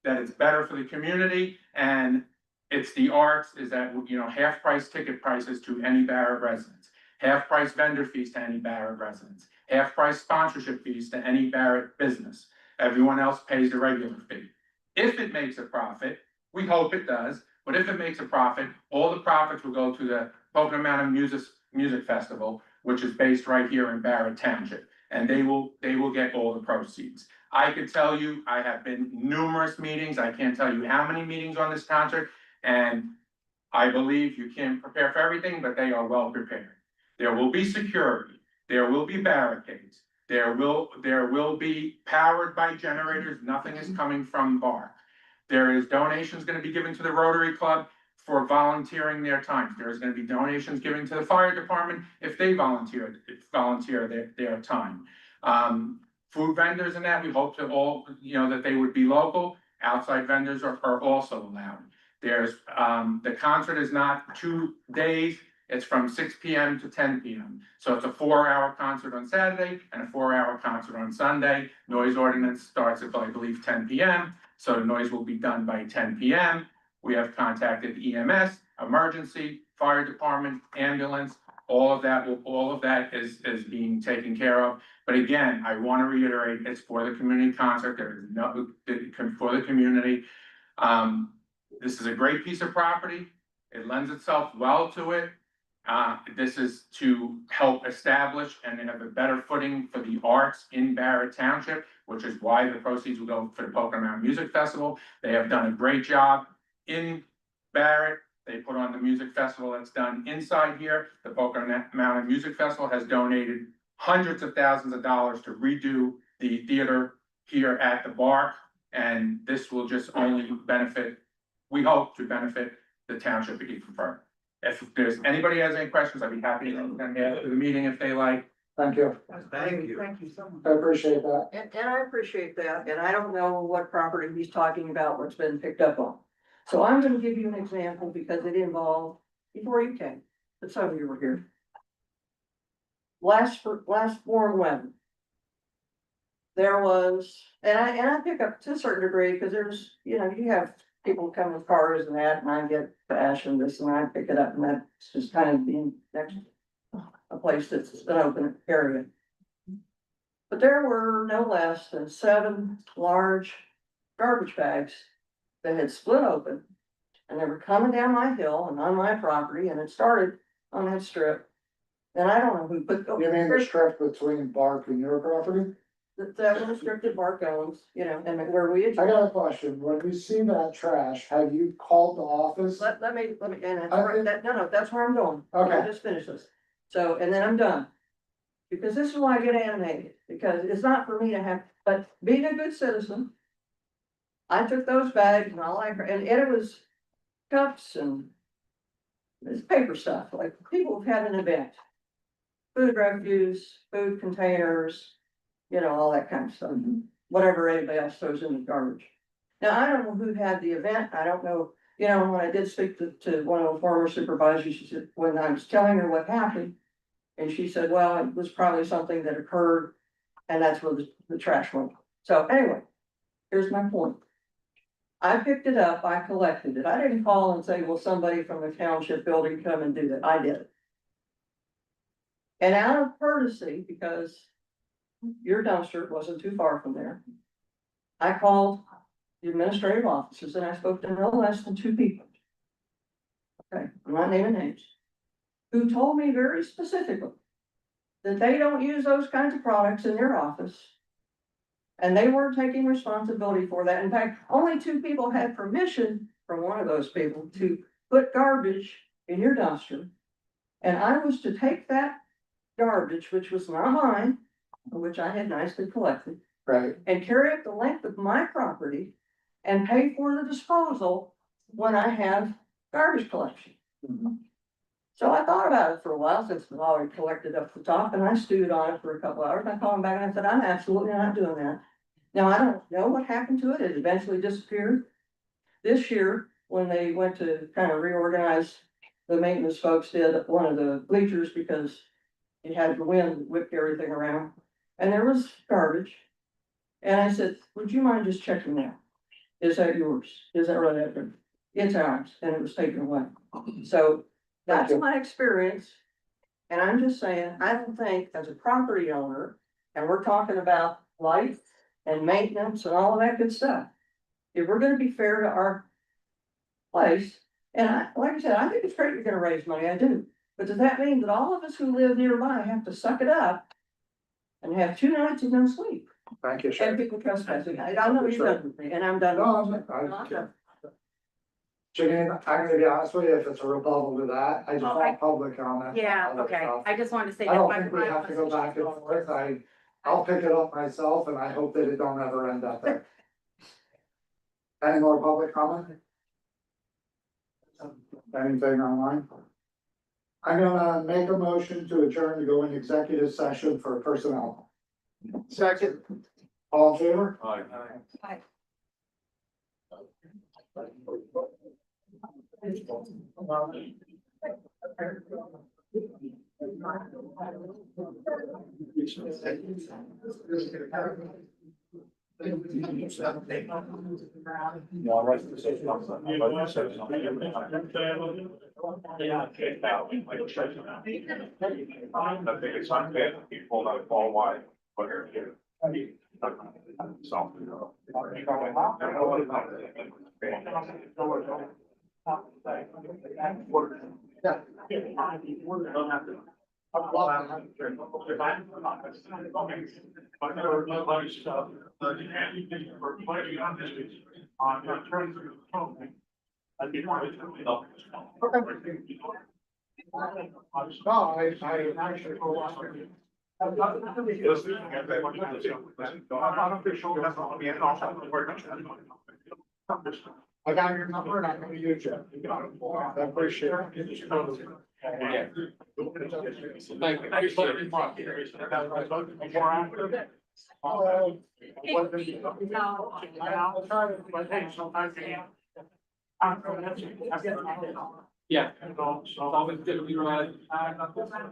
that it's better for the community and it's the arts, is that, half price ticket prices to any Barrett residents, half price vendor fees to any Barrett residents, half price sponsorship fees to any Barrett business. Everyone else pays the regular fee. If it makes a profit, we hope it does, but if it makes a profit, all the profits will go to the Pocono Mountain Music Festival, which is based right here in Barrett Township, and they will get all the proceeds. I could tell you, I have been numerous meetings, I can't tell you how many meetings on this concert, and I believe you can prepare for everything, but they are well prepared. There will be security, there will be barricades, there will be powered by generators, nothing is coming from BARC. There is donations gonna be given to the Rotary Club for volunteering their time. There is gonna be donations given to the fire department if they volunteer their time. Food vendors and that, we hope to all, that they would be local. Outside vendors are also allowed. There's, the concert is not 2 days, it's from 6 PM to 10 PM. So it's a 4-hour concert on Saturday and a 4-hour concert on Sunday. Noise ordinance starts at, I believe, 10 PM. So the noise will be done by 10 PM. We have contacted EMS, emergency, fire department, ambulance. All of that is being taken care of. But again, I want to reiterate, it's for the community concert. There is no, for the community. This is a great piece of property. It lends itself well to it. This is to help establish and have a better footing for the arts in Barrett Township, which is why the proceeds will go for the Pocono Mountain Music Festival. They have done a great job in Barrett. They put on the music festival that's done inside here. The Pocono Mountain Music Festival has donated hundreds of thousands of dollars to redo the theater here at the BARC. And this will just only benefit, we hope to benefit the township even further. If there's anybody has any questions, I'd be happy to come after the meeting if they like. Thank you. Thank you so much. I appreciate that. And I appreciate that, and I don't know what property he's talking about, what's been picked up on. So I'm gonna give you an example because it involved, before you came, It's over you were here. Last warm weather. There was, and I pick up to a certain degree, because there's, you have people come with cars and that, and I get trash and this, and I pick it up, and that's just kind of being next to a place that's an open area. But there were no less than 7 large garbage bags that had split open, and they were coming down my hill and on my property, and it started on that strip. And I don't know who put. You mean the strip between Bark and your property? That was restricted Bark owns, and where we. I got a question. When you see that trash, have you called the office? Let me, and that's where I'm going. Okay. I'll just finish this. So, and then I'm done. Because this is why I get animated, because it's not for me to have, but being a good citizen. I took those bags and all and it was cups and it's paper stuff, like people have had an event. Food refuse, food containers, all that kind of stuff, whatever anybody else throws in the garbage. Now, I don't know who had the event, I don't know, when I did speak to one of the former supervisors, she said, when I was telling her what happened. And she said, well, it was probably something that occurred, and that's where the trash went. So anyway, here's my point. I picked it up, I collected it, I didn't call and say, will somebody from the township building come and do that, I did it. And out of courtesy, because your dumpster wasn't too far from there, I called the administrative offices and I spoke to no less than 2 people. Okay, I'm not naming names, who told me very specifically that they don't use those kinds of products in their office. And they weren't taking responsibility for that. In fact, only 2 people had permission from one of those people to put garbage in your dumpster. And I was to take that garbage, which was not mine, which I had nicely collected. Right. And carry it the length of my property and pay for the disposal when I have garbage collection. So I thought about it for a while, since I've already collected up the top, and I stewed on it for a couple hours. I called him back and I said, I'm absolutely not doing that. Now, I don't know what happened to it. It eventually disappeared. This year, when they went to kind of reorganize, the maintenance folks did one of the bleachers because it had the wind whipped everything around, and there was garbage. And I said, would you mind just checking that? Is that yours? Is that right? It's ours, and it was taken away. So that's my experience. And I'm just saying, I don't think as a property owner, and we're talking about life and maintenance and all of that good stuff. If we're gonna be fair to our place, and like I said, I think it's great you're gonna raise money, I do. But does that mean that all of us who live nearby have to suck it up and have 2 nights of no sleep? Thank you, And Sharon. people trespassing? I know you're done with me, and I'm done. No, I'm done. Janine, I'm gonna be honest with you, if it's a rebuttal to that, I just want public comment. Yeah, on other okay, stuff. I just wanted to say. I that don't my- think we my have to go office- back and forth. I'll pick it up myself and I hope that it don't ever end up there. Any more public comment? Anything online? I'm gonna make a motion to adjourn to go in executive session for personnel. Second. All in favor? Aye. Aye. I think it's unfair that people that fall wide, but here. So. I got your number and I'm gonna use it. I appreciate it. Yeah. So always gonna be right.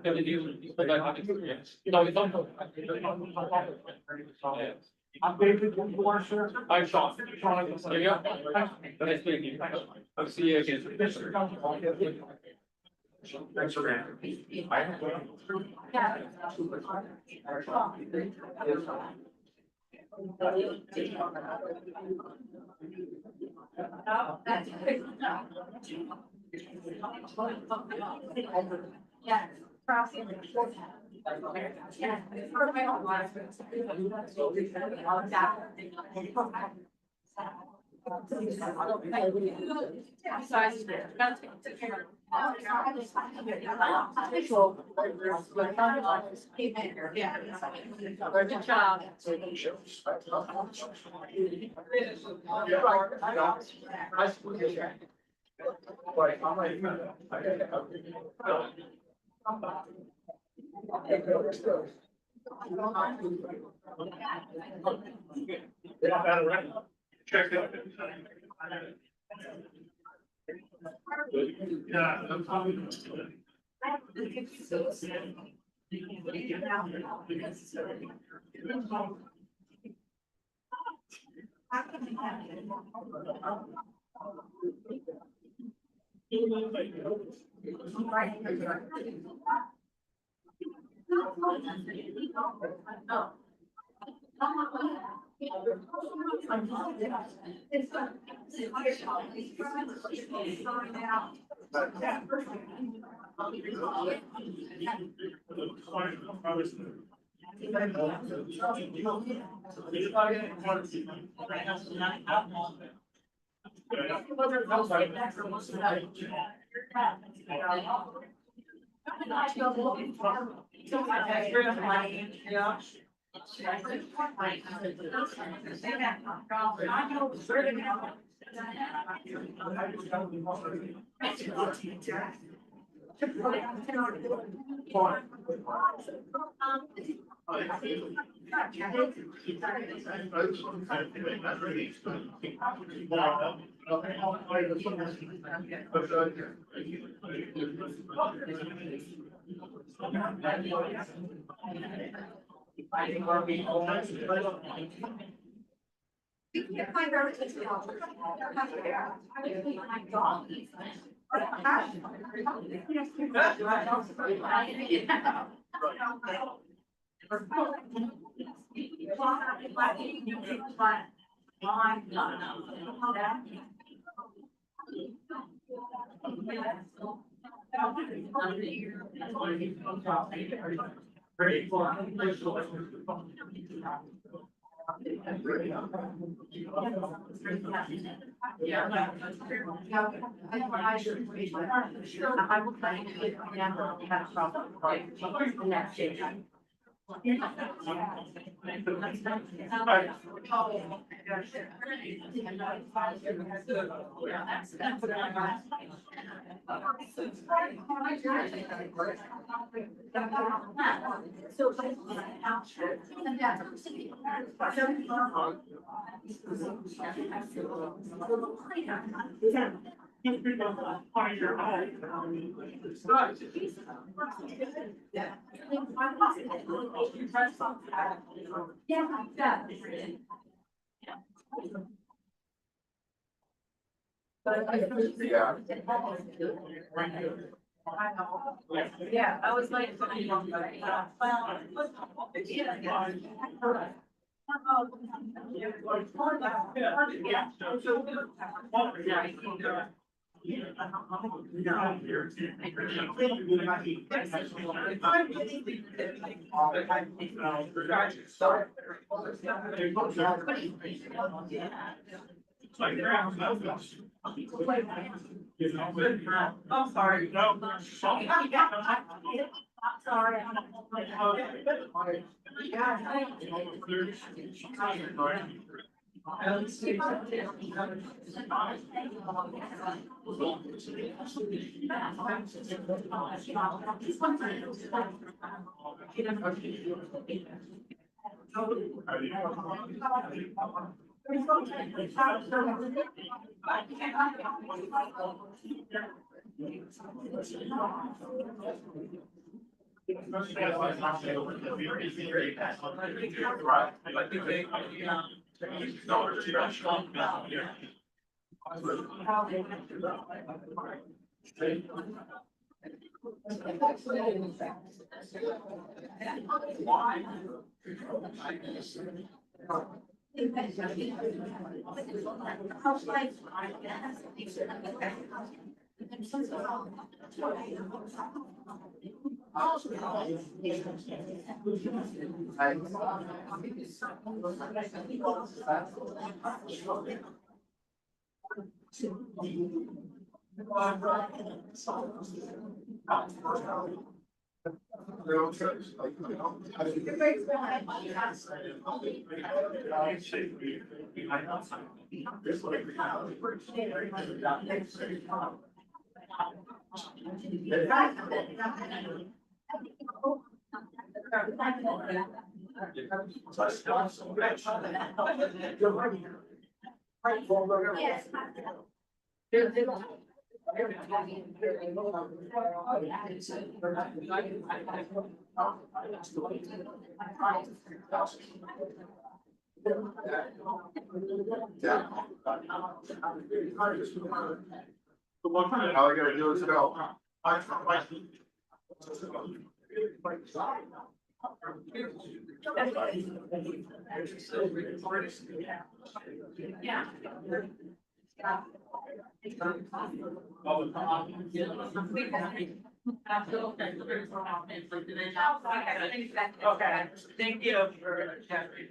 Gonna do, but I have experience. No, we don't. I'm David, I'm Sean. Sean, there you go. Nice meeting you. I'll see you again. Thanks for that. Yeah. Good job. Check it. Yeah, I'm probably. I will try to get it down, have a problem. The next day. Yeah, I was like. I'm sorry. Sorry. All I gotta do is go. Okay, thank you for Jeffrey.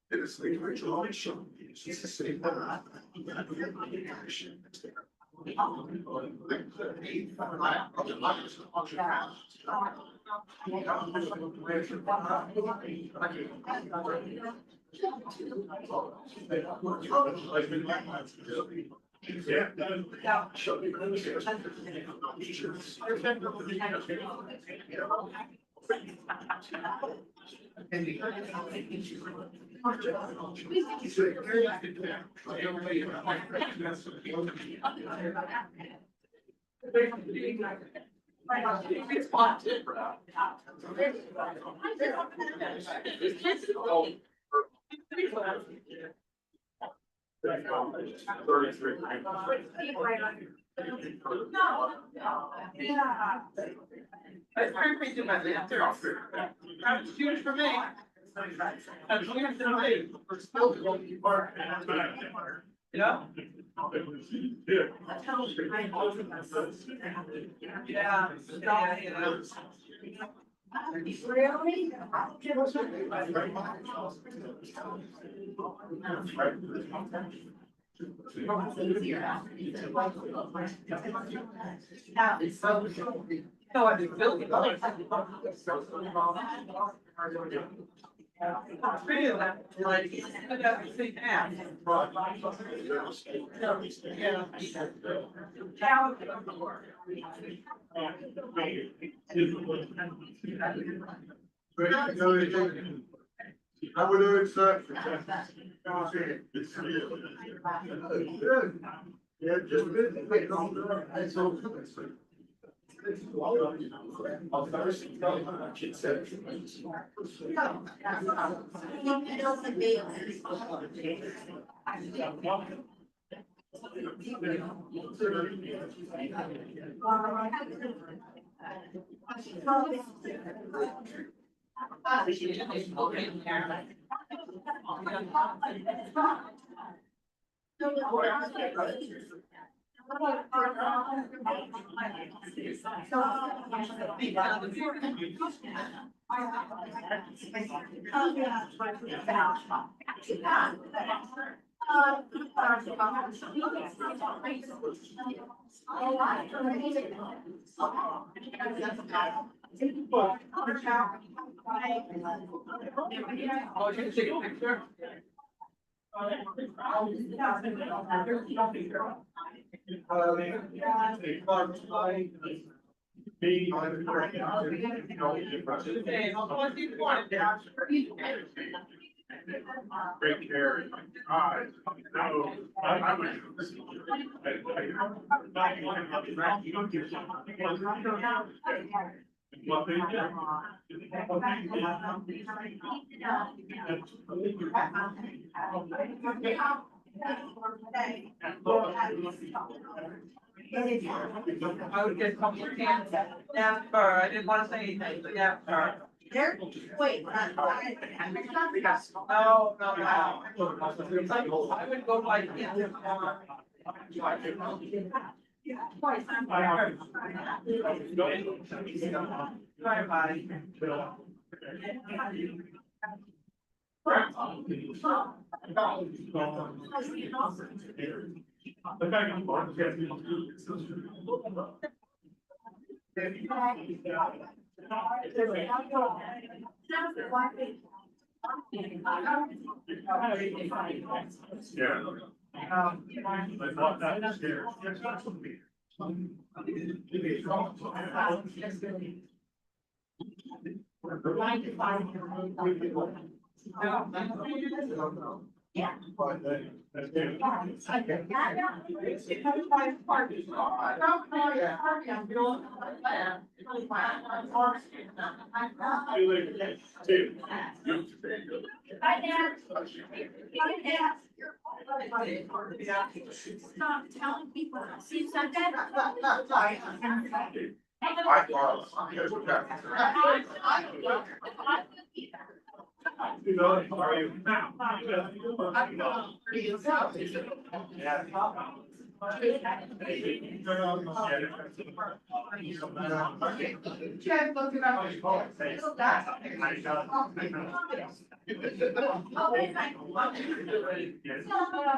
It is the original issue. It's the same. That's huge for me. That's huge for me. We're still going to be part of it. Yeah. Yeah. No, I didn't feel it. Really, like, I got to think now. How we doing, sir? Yeah, just a bit. Oh, you can take a picture? Great care. No, I would. I didn't wanna say anything, but yeah. There, wait. No. I would go like. Bye bye. Stop telling people, see something? Oh, yeah.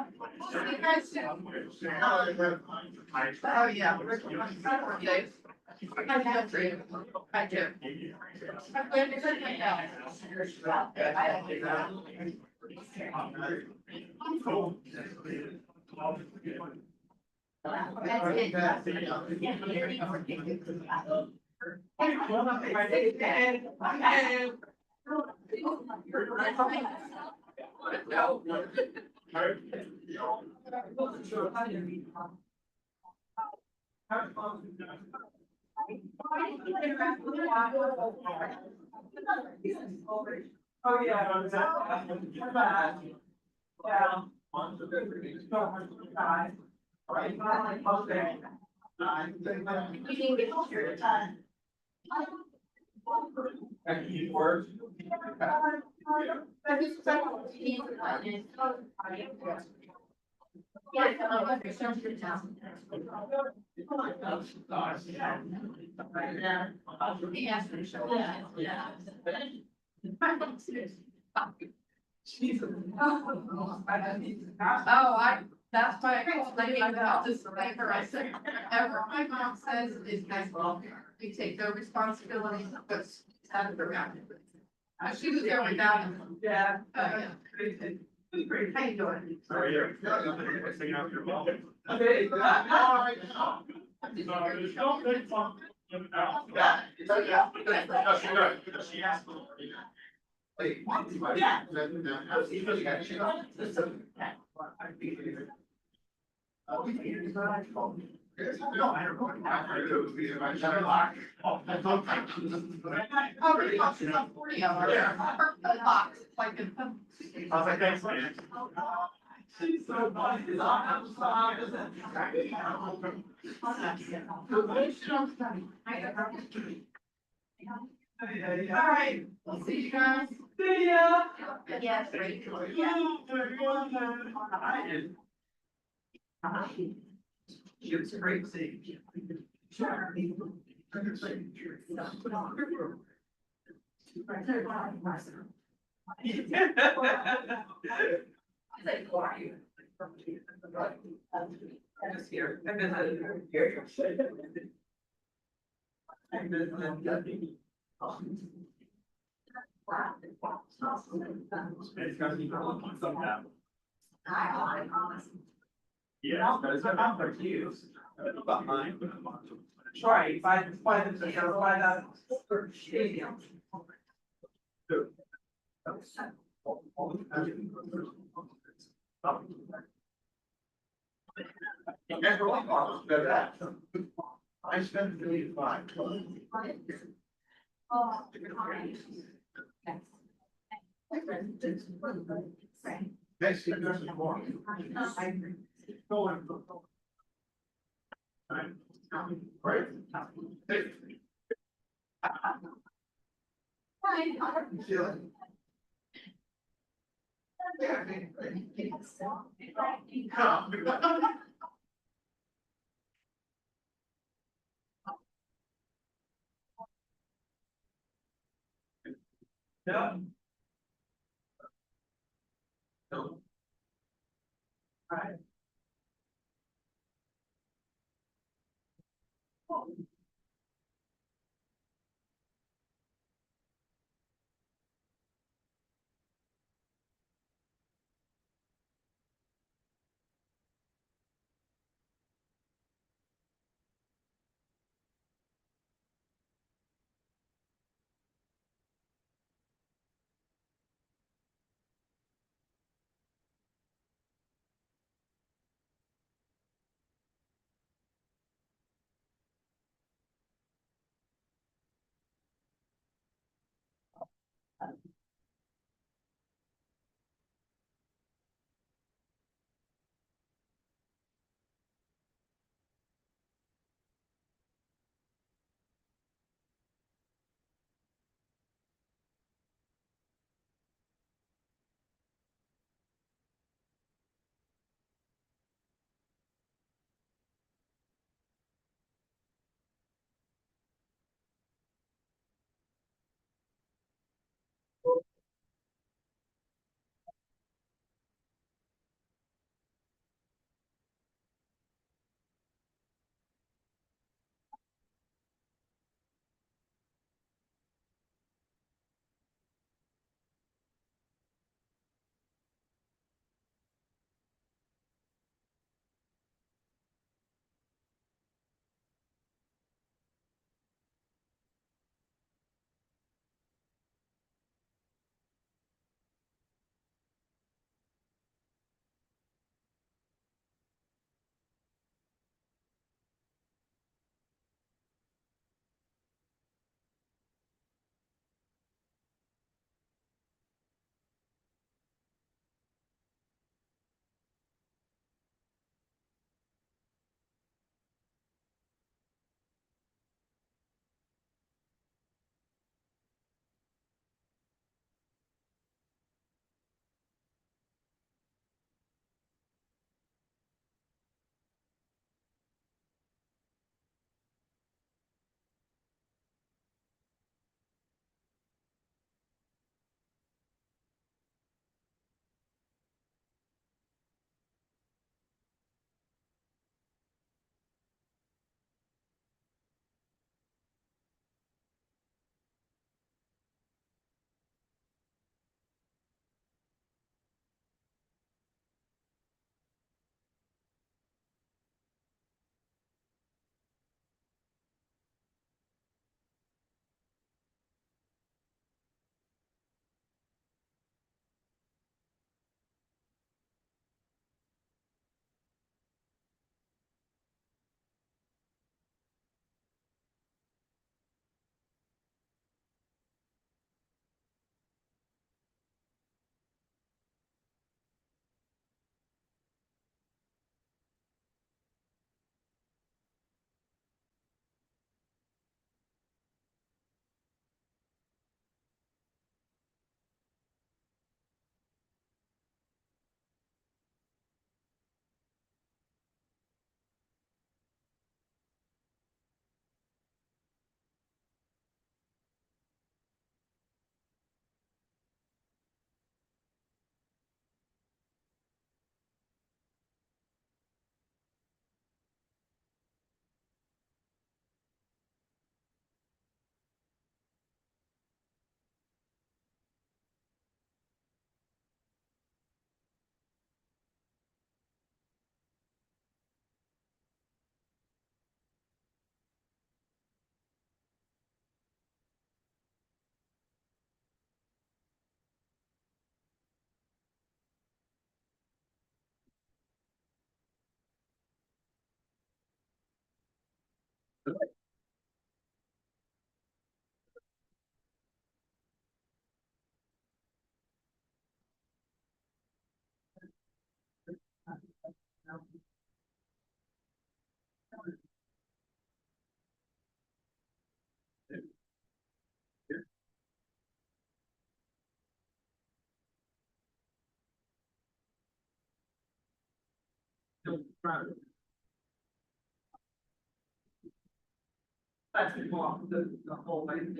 I do. Oh, yeah. Yeah. That's why I about this paper, I said, whatever my mom says is next, we take no responsibility, but out of the round. She was there with that. Yeah. Oh, yeah. Great. How you doing? How are you? Singing out your mom. Okay. She asked. Wait, what? I was like, thanks, man. She's so funny. All right, we'll see you guys. See ya. Yes, right. She was great seeing you. Sure. Yeah, but it's not confused. Behind. Right, by the stadium. I spent $35. Next thing there's more. Right. Yeah. No. Right. That's the whole thing.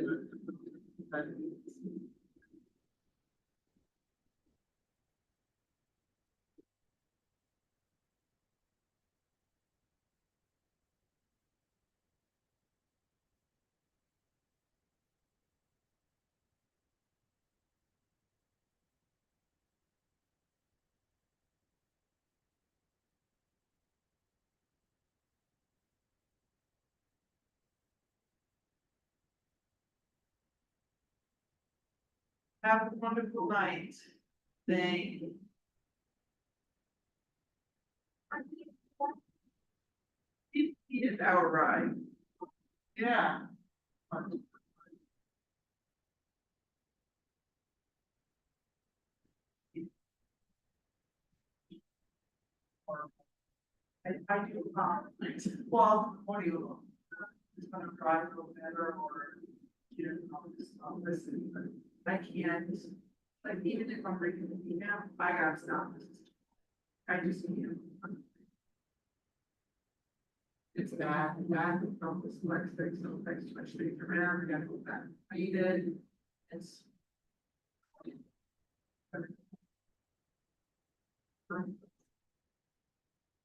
Have a wonderful night. Thank you. He is our ride. Yeah. I do, well, what do you? Just wanna drive a little better or, you know, I'll just, I'll listen, but I can't. Like, even if I'm reading the email, I gotta stop. I just can't. It's bad, from this next thing, so thanks so much things around, we gotta go back. You did. It's.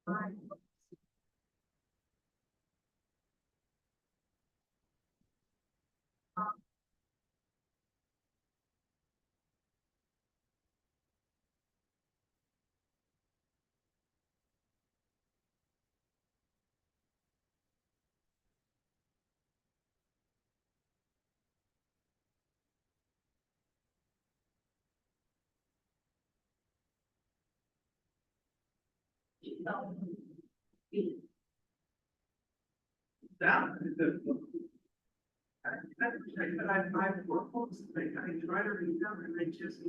Right. That. But I've worked books, like, I try to read them and I just.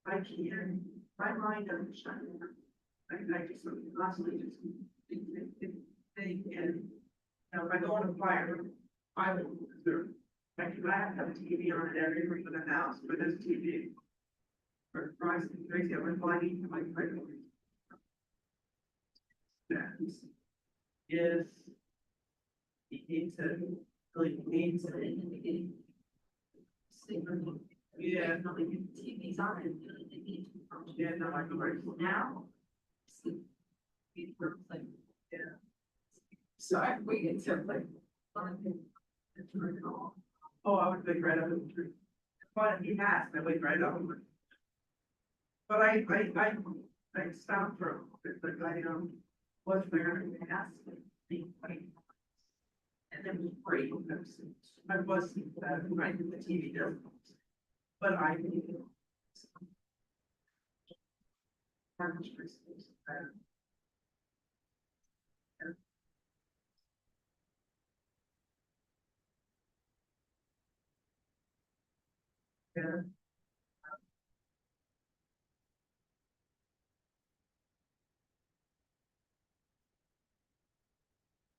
I can't, my mind doesn't shut down. I just constantly just think and, you know, if I go on a fire, I will observe. I have to have a TV on in every room in the house, but there's TV. Or Bryce and Tracy, I'm flying to my priority. That is. He needs to, really needs to. Yeah, nothing, TV's on and they need to. Yeah, no, I can write now. Yeah. So I waited till like. Oh, I would wake right up in the tree. But he has, I wake right up. But I stopped for a bit, like was wearing a mask. And then was great. I wasn't, right, the TV does. But I. Yeah.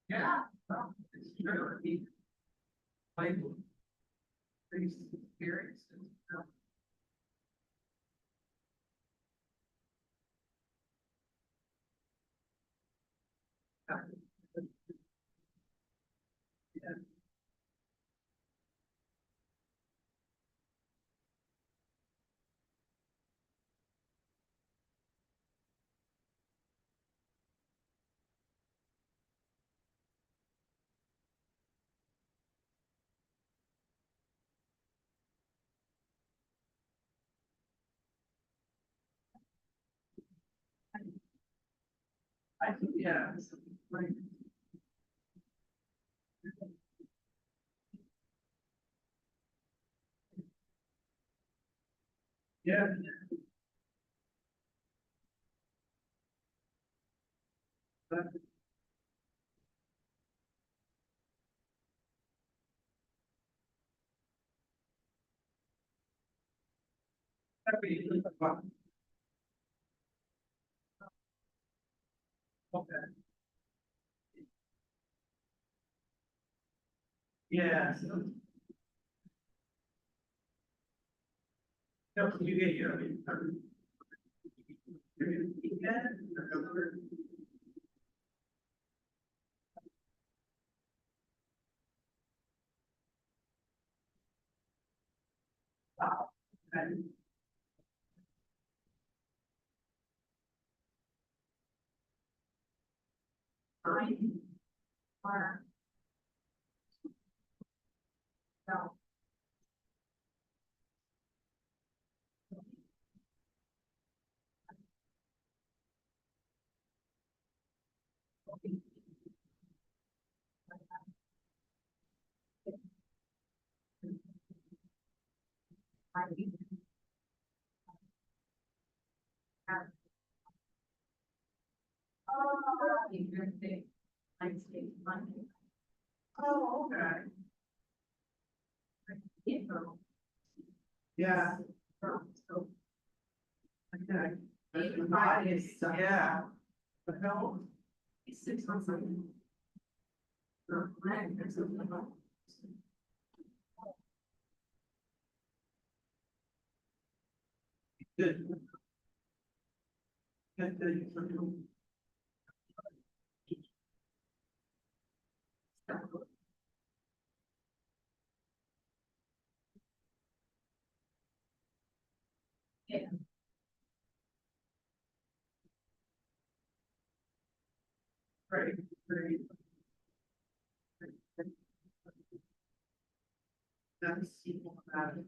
Yeah. Well, it's true. Like. Pretty experienced. Yeah. I think, yeah. Like. Yeah. But Yeah. No, you get your. Oh, okay. Yeah. Okay. Yeah. But no. It's 6 months. Good. Yeah. Great, great. That's people about it.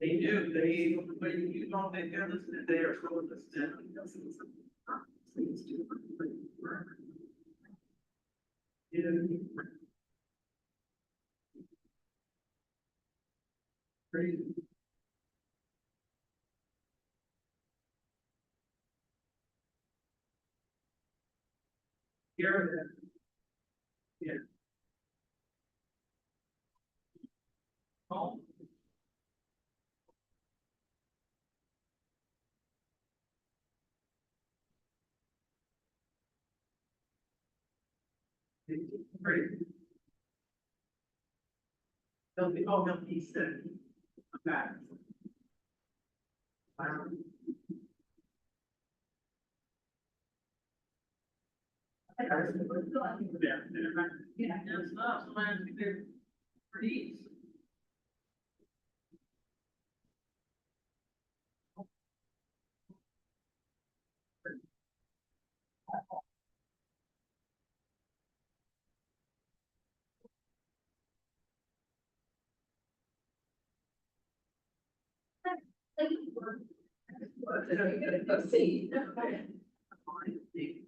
They do, when you know they're listening, they are so listening. Crazy. Here. Yeah. Oh. Great. They'll be sick. Okay. Yeah, it's not, sometimes they're pretty. See.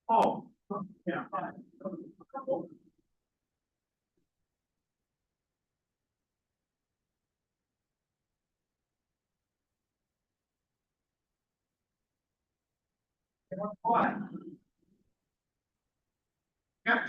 Oh, yeah. What? Yeah.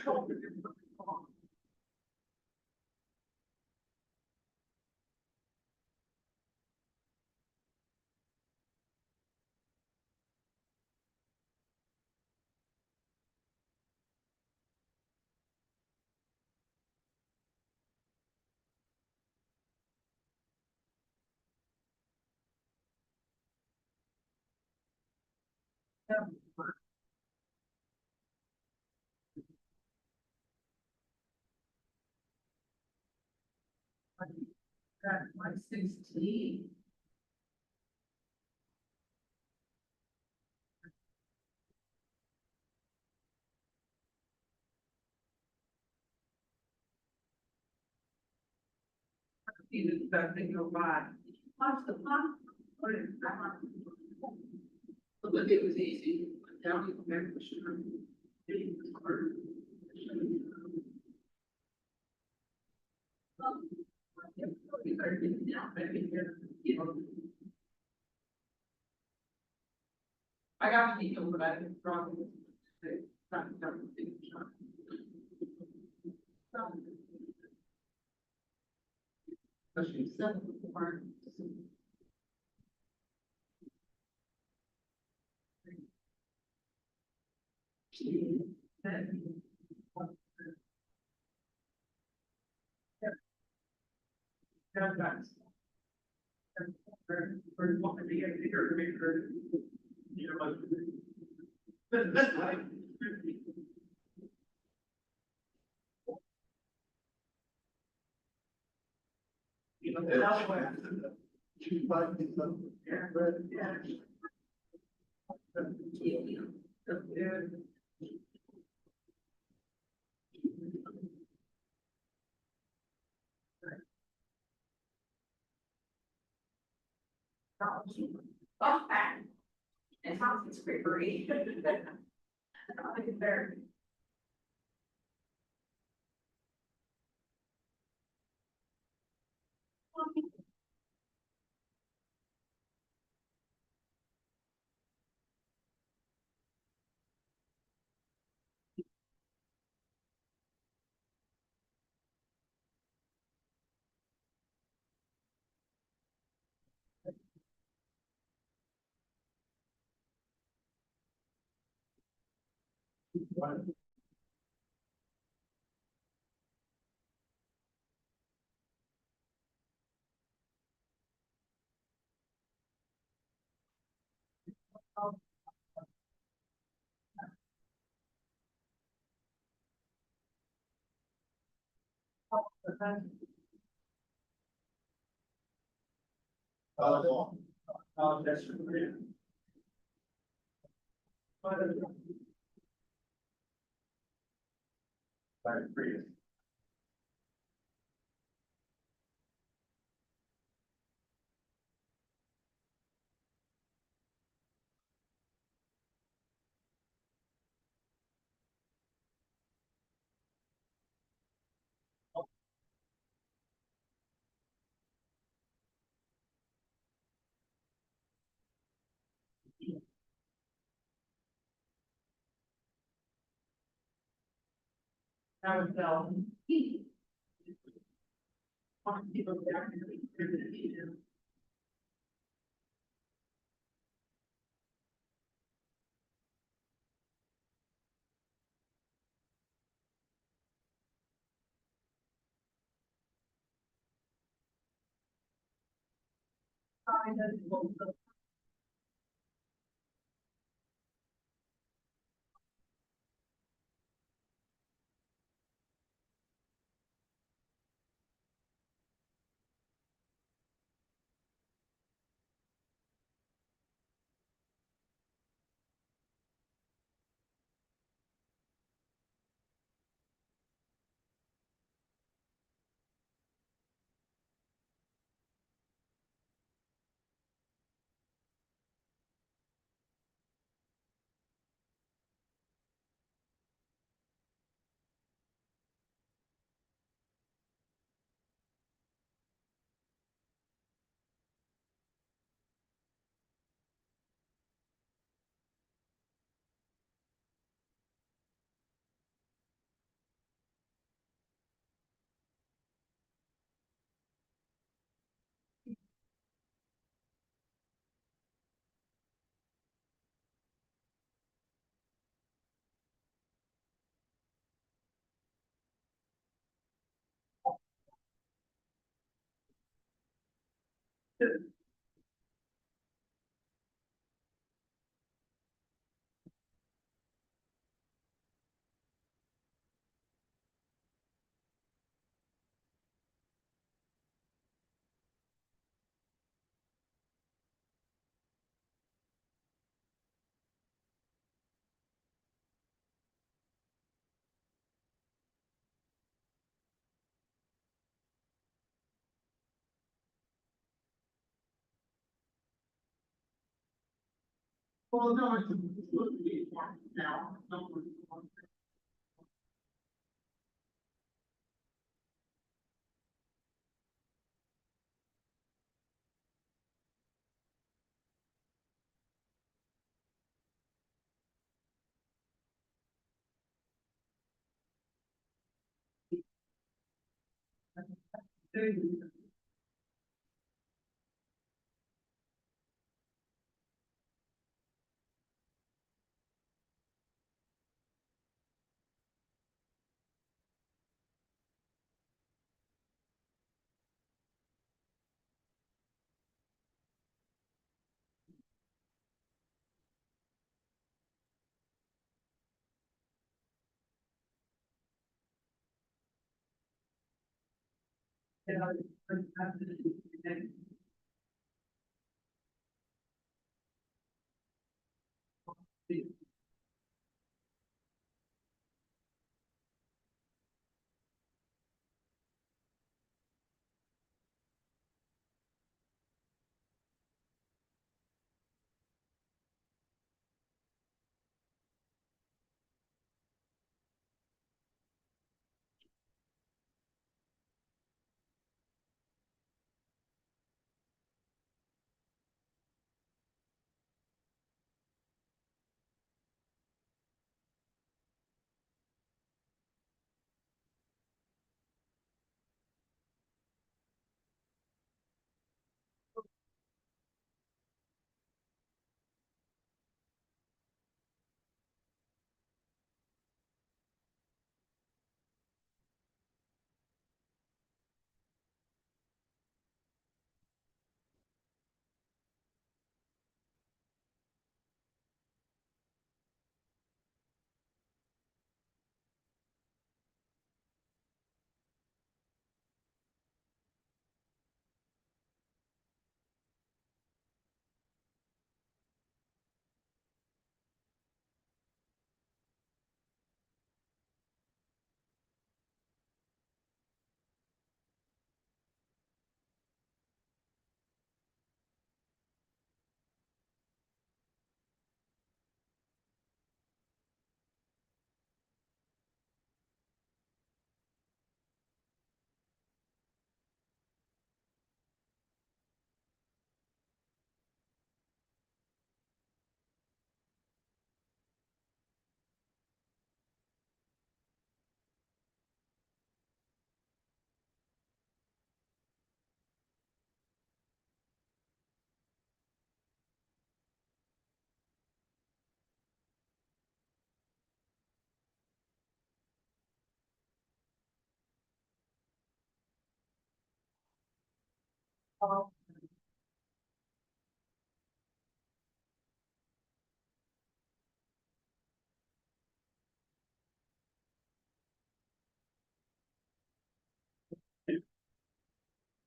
Like 16. That thing go by. What's the fun? But it was easy. Down in Memphis. I got to be told about it from. Especially seven before. Oh, and how it's free. That's I would tell.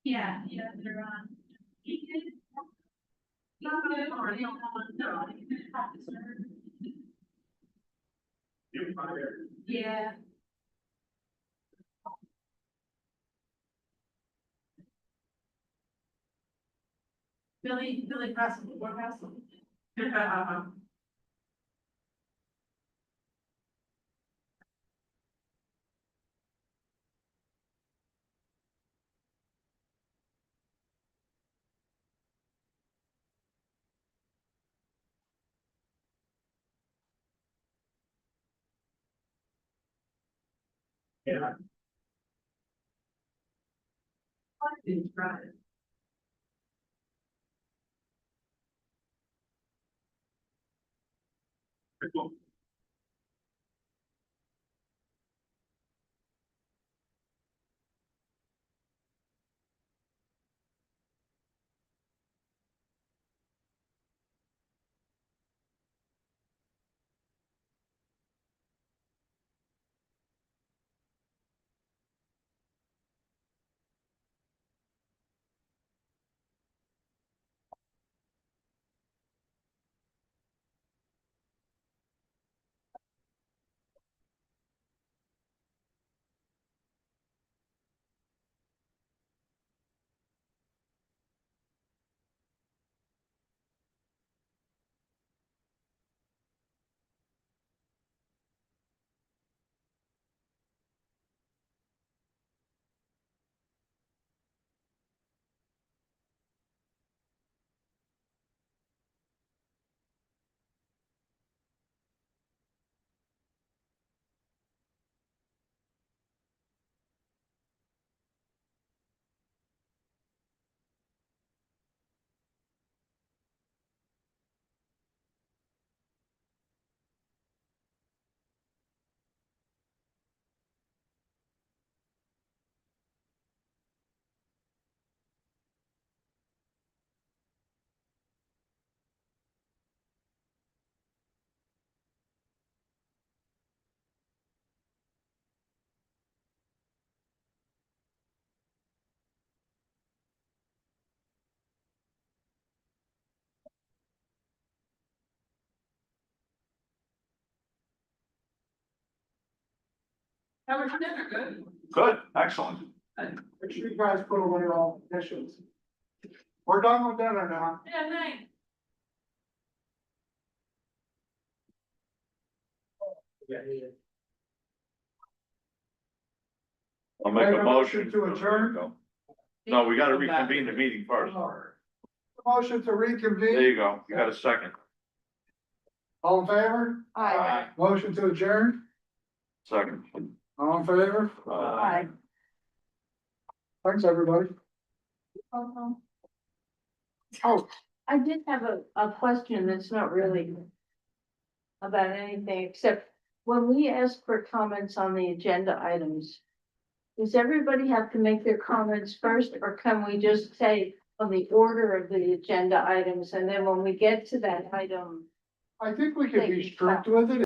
Yeah, yeah, they're on. Yeah. Billy Preston, what house? Yeah. How was dinner? Good. Good, excellent. Make sure you guys put away all dishes. We're done with dinner now. Yeah, nice. I'll make a motion. To adjourn. No, we gotta reconvene the meeting first. Motion to There reconvene, you go, you got a second. all in favor? Aye. Motion to adjourn, Second. all in favor? Aye. Thanks, everybody. Oh, I did have a question that's not really about anything, except when we ask for comments on the agenda items, does everybody have to make their comments first, or can we just say on the order of the agenda items, and then when we get to that item? I think we could be strict with it.